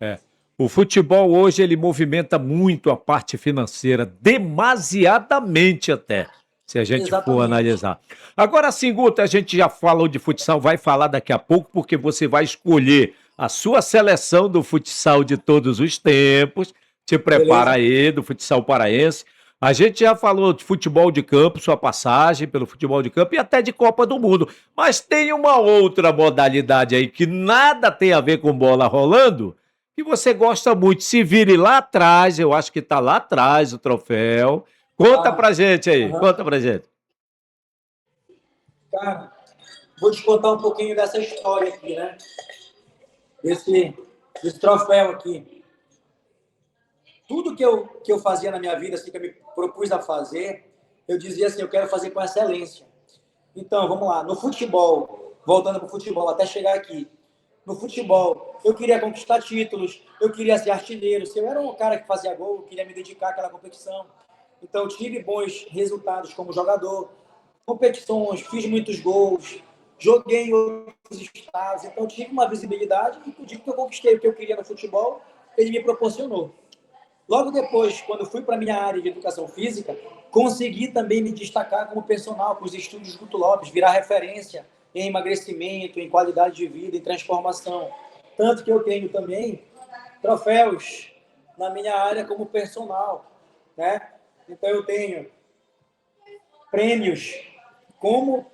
é. O futebol hoje ele movimenta muito a parte financeira, demasiadamente até, se a gente for Exatamente. analisar. Agora sim, Guto, a gente já falou de futsal, vai falar daqui a pouco, porque você vai escolher a sua seleção do futsal de todos os tempos. Te prepara Beleza? aí, do futsal paraense. A gente já falou de futebol de campo, sua passagem pelo futebol de campo e até de Copa do Mundo. Mas tem uma outra modalidade aí que nada tem a ver com bola rolando, que você gosta muito. Se vire lá atrás, eu acho que tá lá atrás o troféu. Conta Ah, pra gente aí, aham. conta pra gente. Cara, vou te contar um pouquinho dessa história aqui, né? Desse, desse troféu aqui. Tudo que eu fazia na minha vida, assim, que eu me propus a fazer, eu dizia assim, eu quero fazer com excelência. Então, vamos lá. No futebol, voltando para o futebol, até chegar aqui. No futebol, eu queria conquistar títulos, eu queria ser artilheiro. Se eu era um cara que fazia gol, eu queria me dedicar àquela competição. Então, eu tive bons resultados como jogador, competições, fiz muitos gols, joguei em outros estados. Então, eu tive uma visibilidade e digo que eu conquistei o que eu queria no futebol, ele me proporcionou. Logo depois, quando fui para a minha área de educação física, consegui também me destacar como personal com os estúdios Guto Lopes, virar referência em emagrecimento, em qualidade de vida, em transformação. Tanto que eu tenho também troféus na minha área como personal, né? Então eu tenho prêmios como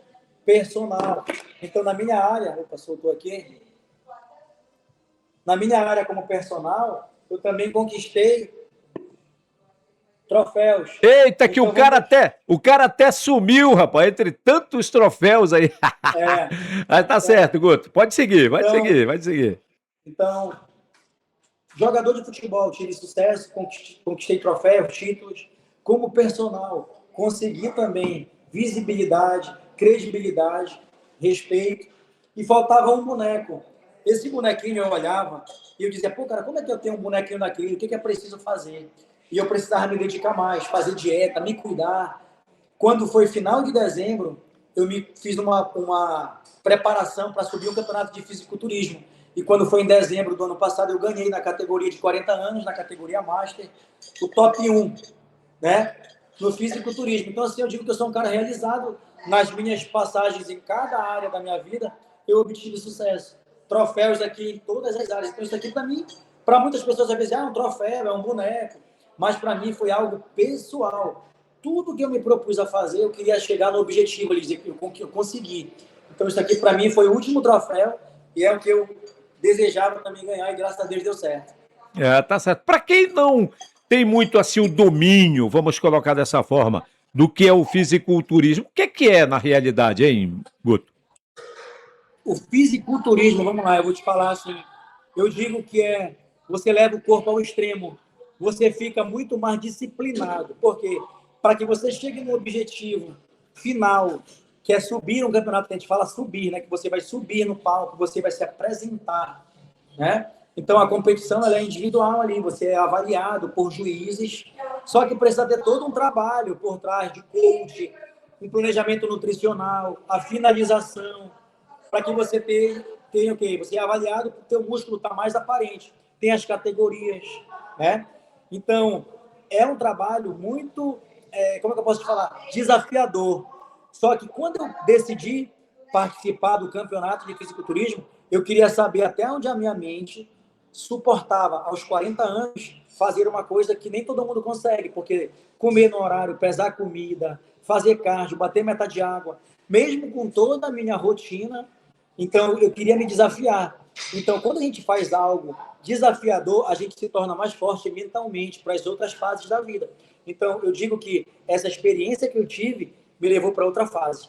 personal. Então na minha área, opa, soltou aqui. Na minha área como personal, eu também conquistei troféus. Eita, que Então vamos. o cara até sumiu, rapaz, entre tantos troféus aí. É, Mas tá certo, Guto. Pode seguir, pode então, seguir, pode seguir. então, jogador de futebol, tive sucesso, conquistei troféus, títulos. Como personal, consegui também visibilidade, credibilidade, respeito. E faltava um boneco. Esse bonequinho eu olhava e eu dizia, pô, cara, como é que eu tenho um bonequinho daquele? O que é preciso fazer? E eu precisava me dedicar mais, fazer dieta, me cuidar. Quando foi final de dezembro, eu me fiz uma preparação para subir o campeonato de fisiculturismo. E quando foi em dezembro do ano passado, eu ganhei na categoria de 40 anos, na categoria Master, o top 1, né? No fisiculturismo. Então, assim, eu digo que eu sou um cara realizado nas minhas passagens em cada área da minha vida, eu obtive sucesso. Troféus aqui em todas as áreas. Então, isso aqui, para mim, para muitas pessoas, às vezes, é um troféu, é um boneco. Mas, para mim, foi algo pessoal. Tudo que eu me propus a fazer, eu queria chegar no objetivo, dizer que eu consegui. Então, isso aqui, para mim, foi o último troféu e é o que eu desejava também ganhar e, graças a Deus, deu certo. É, tá certo. Para quem não tem muito assim o domínio, vamos colocar dessa forma, do que é o fisiculturismo, o que é na realidade, hein, Guto? O fisiculturismo, vamos lá, eu vou te falar assim, eu digo que você leva o corpo ao extremo, você fica muito mais disciplinado, porque para que você chegue no objetivo final, que é subir um campeonato, que a gente fala subir, né, que você vai subir no palco, você vai se apresentar, né? Então a competição ela é individual ali, você é avaliado por juízes, só que precisa ter todo um trabalho por trás de coach, um planejamento nutricional, a finalização, para que você tenha o quê? Você é avaliado para o teu músculo estar mais aparente. Tem as categorias, né? Então, é um trabalho muito, como é que eu posso te falar? Desafiador. Só que quando eu decidi participar do campeonato de fisiculturismo, eu queria saber até onde a minha mente suportava, aos 40 anos, fazer uma coisa que nem todo mundo consegue, porque comer no horário, pesar comida, fazer cardio, bater meta de água, mesmo com toda a minha rotina, então eu queria me desafiar. Então, quando a gente faz algo desafiador, a gente se torna mais forte mentalmente para as outras fases da vida. Então, eu digo que essa experiência que eu tive me levou para outra fase.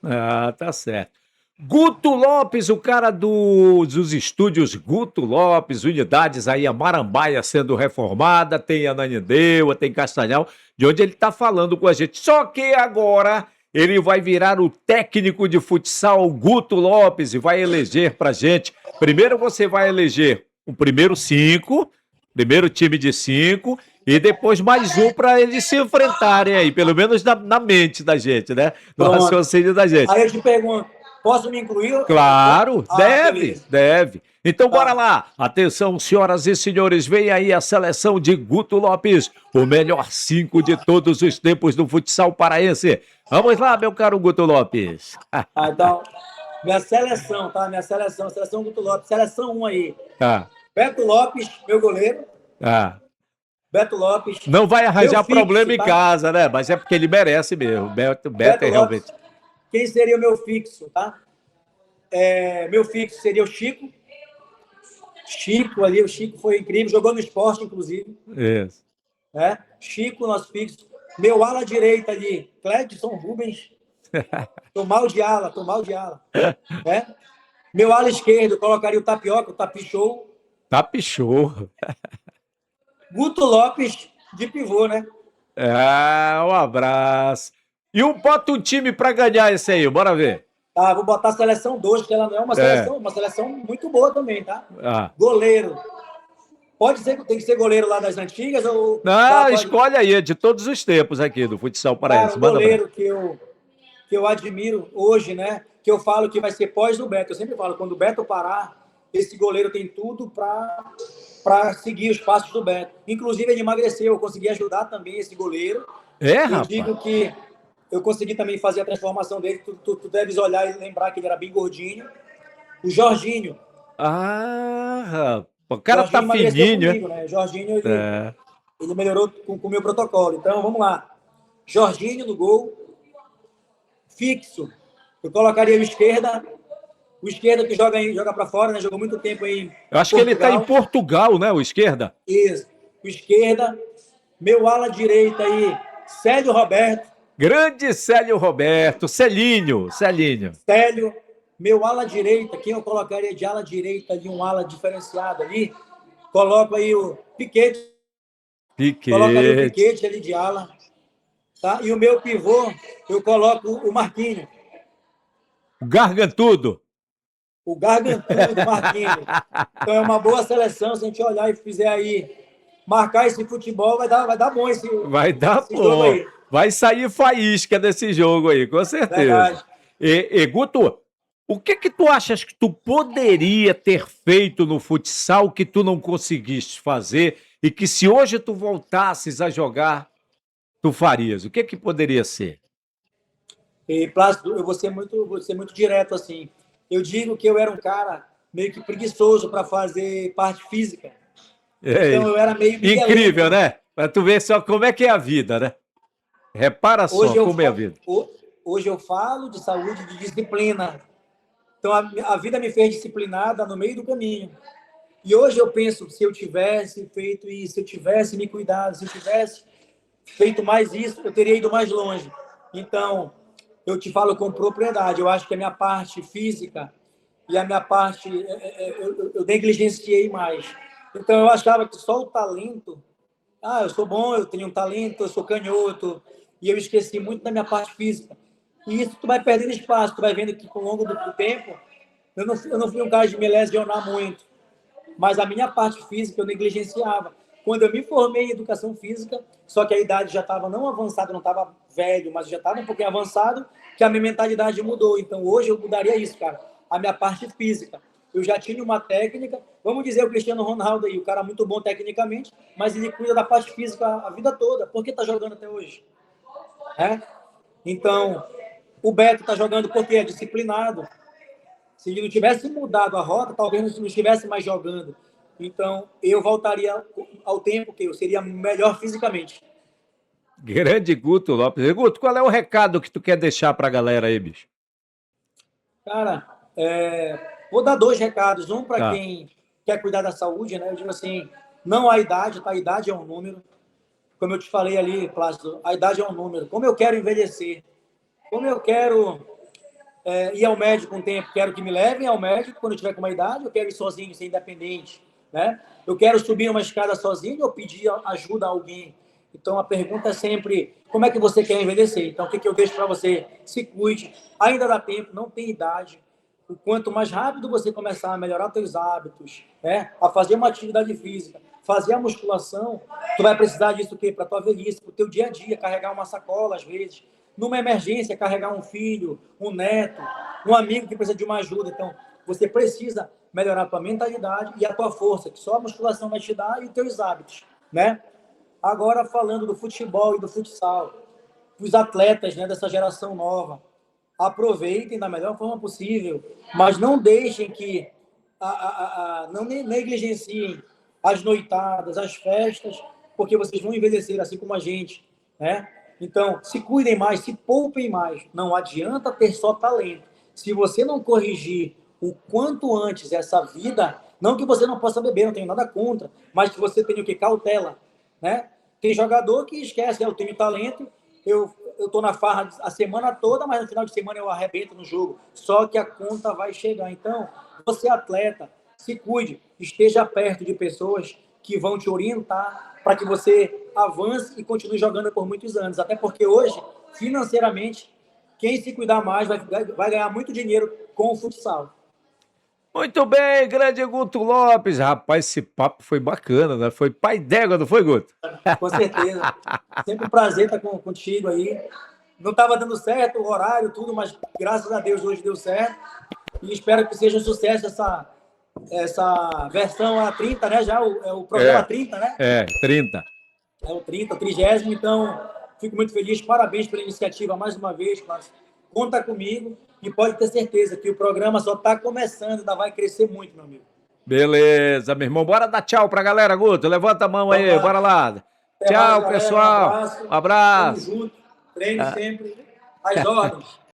Ah, tá certo. Guto Lopes, o cara dos estúdios Guto Lopes, unidades aí, a Marambaia sendo reformada, tem Ananindeua, tem Castanhal, de onde ele está falando com a gente. Só que agora ele vai virar o técnico de futsal Guto Lopes e vai eleger pra gente. Primeiro você vai eleger um primeiro time de 5, e depois mais um para eles se enfrentarem aí, pelo menos na mente da gente, né? No Pronto. raciocínio da gente. Aí eu te pergunto, posso me incluir? Claro, deve, Beleza. deve. Então bora Tá. lá. Atenção, senhoras e senhores, vem aí a seleção de Guto Lopes, o melhor 5 de todos os tempos do futsal paraense. Vamos lá, meu caro Guto Lopes. Então, minha seleção, tá? Minha seleção, seleção Guto Lopes, seleção 1 aí. Tá, Beto Lopes, meu goleiro. tá. Beto Lopes, Não vai meu arranjar problema fixo, em tá? casa, né? Mas é porque ele merece mesmo. Beto Beto é Lopes, realmente. quem seria o meu fixo, tá? Meu fixo seria o Chico. Chico ali, o Chico foi incrível, jogou no esporte, inclusive. Isso. Né? Chico, nosso fixo. Meu ala direita ali, Cledson Rubens. Tô mal de ala, tô mal de ala. Né? Meu ala esquerdo, colocaria o Tapioca, o Tapichou. Tapichou. Guto Lopes de pivô, né? Um abraço. E bota um time pra ganhar esse aí, bora ver. Tá, vou botar a seleção 2, que ela não é É. uma seleção muito boa também, tá? Ah. Goleiro. Pode ser que tem que ser goleiro lá das antigas ou. Não, Pode... escolhe aí, de todos os tempos aqui do futsal Cara, paraense. um Manda pra. goleiro que eu admiro hoje, né? Que eu falo que vai ser pós do Beto. Eu sempre falo, quando o Beto parar, esse goleiro tem tudo para seguir os passos do Beto. Inclusive, ele emagreceu. Eu consegui ajudar também esse goleiro. Eu Rapaz? digo que eu consegui também fazer a transformação dele. Tu deves olhar e lembrar que ele era bem gordinho. O Jorginho. Rapaz. O cara Jorginho tá emagreceu fininho, comigo, né? Jorginho, é? ele melhorou com o meu protocolo. Então, vamos lá. Jorginho no gol. Fixo. Eu colocaria o esquerda que joga para fora, né? Jogou muito tempo aí em Eu acho Portugal. que ele tá em Portugal, né? O esquerda. Isso. O esquerda. Meu ala direita aí, Célio Roberto. Grande Célio Roberto. Celinho. Célio. Meu ala direita, quem eu colocaria de ala direita ali, um ala diferenciado ali? Coloco aí o Piquete. Colocaria o Piquete ali de ala. Tá? E o meu pivô, eu coloco o Marquinhos. Gargantudo. O Gargantudo, Marquinhos. Então é uma boa seleção, se a gente olhar e fizer aí, marcar esse futebol, vai dar bom esse jogo aí. Vai sair faísca desse jogo aí, com certeza. Verdade. Guto, o que tu achas que tu poderia ter feito no futsal que tu não conseguiste fazer e que se hoje tu voltasses a jogar, tu farias? O que poderia ser? E, Plácido, eu vou ser muito direto assim. Eu digo que eu era um cara meio que preguiçoso para fazer parte física. Então eu era meio incrível, né? Para tu ver só como é que é a vida, né? Repara só como é a vida. Hoje eu falo de saúde, de disciplina. Então a vida me fez disciplinada no meio do caminho. E hoje eu penso, se eu tivesse feito isso, se eu tivesse me cuidado, se eu tivesse feito mais isso, eu teria ido mais longe. Então, eu te falo com propriedade. Eu acho que a minha parte física e a minha parte eu negligenciei mais. Então, eu achava que só o talento... eu sou bom, eu tenho um talento, eu sou canhoto, e eu esqueci muito da minha parte física. E isso tu vai perdendo espaço, tu vai vendo que, ao longo do tempo, eu não fui um cara de me lesionar muito, mas a minha parte física eu negligenciava. Quando eu me formei em educação física, só que a idade já estava não avançada, não estava velho, mas já estava um pouquinho avançado, que a minha mentalidade mudou. Então, hoje eu mudaria isso, cara. A minha parte física. Eu já tinha uma técnica, vamos dizer o Cristiano Ronaldo aí, o cara muito bom tecnicamente, mas ele cuida da parte física a vida toda. Por que está jogando até hoje? Então, o Beto está jogando porque é disciplinado. Se ele não tivesse mudado a rota, talvez não estivesse mais jogando. Então, eu voltaria ao tempo que eu seria melhor fisicamente. Grande Guto Lopes. Guto, qual é o recado que tu quer deixar para a galera aí, bicho? Cara, vou dar 2 recados. Um para quem quer cuidar da saúde, né? Eu digo assim, não há idade, tá? A idade é um número. Como eu te falei ali, Plácido, a idade é um número. Como eu quero envelhecer, como eu quero ir ao médico um tempo, quero que me levem ao médico quando eu tiver com uma idade, eu quero ir sozinho, ser independente, né? Eu quero subir uma escada sozinho ou pedir ajuda a alguém. Então, a pergunta é sempre, como é que você quer envelhecer? Então, o que eu deixo para você? Se cuide, ainda dá tempo, não tem idade. o quanto mais rápido você começar a melhorar seus hábitos, né? A fazer uma atividade física, fazer a musculação, tu vai precisar disso o quê? Para tua velhice, para o teu dia a dia, carregar uma sacola às vezes, numa emergência, carregar um filho, um neto, um amigo que precisa de uma ajuda. Então, você precisa melhorar a tua mentalidade e a tua força, que só a musculação vai te dar, e os teus hábitos, né? Agora, falando do futebol e do futsal, os atletas, né, dessa geração nova, aproveitem da melhor forma possível, mas não deixem que não negligenciem as noitadas, as festas, porque vocês vão envelhecer assim como a gente, né? Então, se cuidem mais, se poupem mais. Não adianta ter só talento. Se você não corrigir o quanto antes essa vida, não que você não possa beber, não tenho nada contra, mas que você tenha o que? Cautela, né? Tem jogador que esquece, eu tenho talento, eu tô na farra a semana toda, mas no final de semana eu arrebento no jogo. Só que a conta vai chegar. Então, você atleta, se cuide, esteja perto de pessoas que vão te orientar para que você avance e continue jogando por muitos anos. Até porque hoje, financeiramente, quem se cuidar mais vai ganhar muito dinheiro com o futsal. Muito bem, grande Guto Lopes. Rapaz, esse papo foi bacana, né? Foi pai d'égua, não foi, Guto? Com certeza. Sempre um prazer estar contigo aí. Não estava dando certo o horário, tudo, mas graças a Deus hoje deu certo. E espero que seja um sucesso essa versão A30, né? Já é o programa 30, né? 30. É o 30, o 30º. Então, fico muito feliz. Parabéns pela iniciativa mais uma vez, Cláudio. Conta comigo e pode ter certeza que o programa só está começando, ainda vai crescer muito, meu amigo. Beleza, meu irmão. Bora dar tchau pra galera, Guto. Levanta a mão aí, Vamos lá. bora lá. Até Tchau, mais, galera. pessoal. Um abraço. Um abraço. Tamo junto. Treine sempre. Às ordens.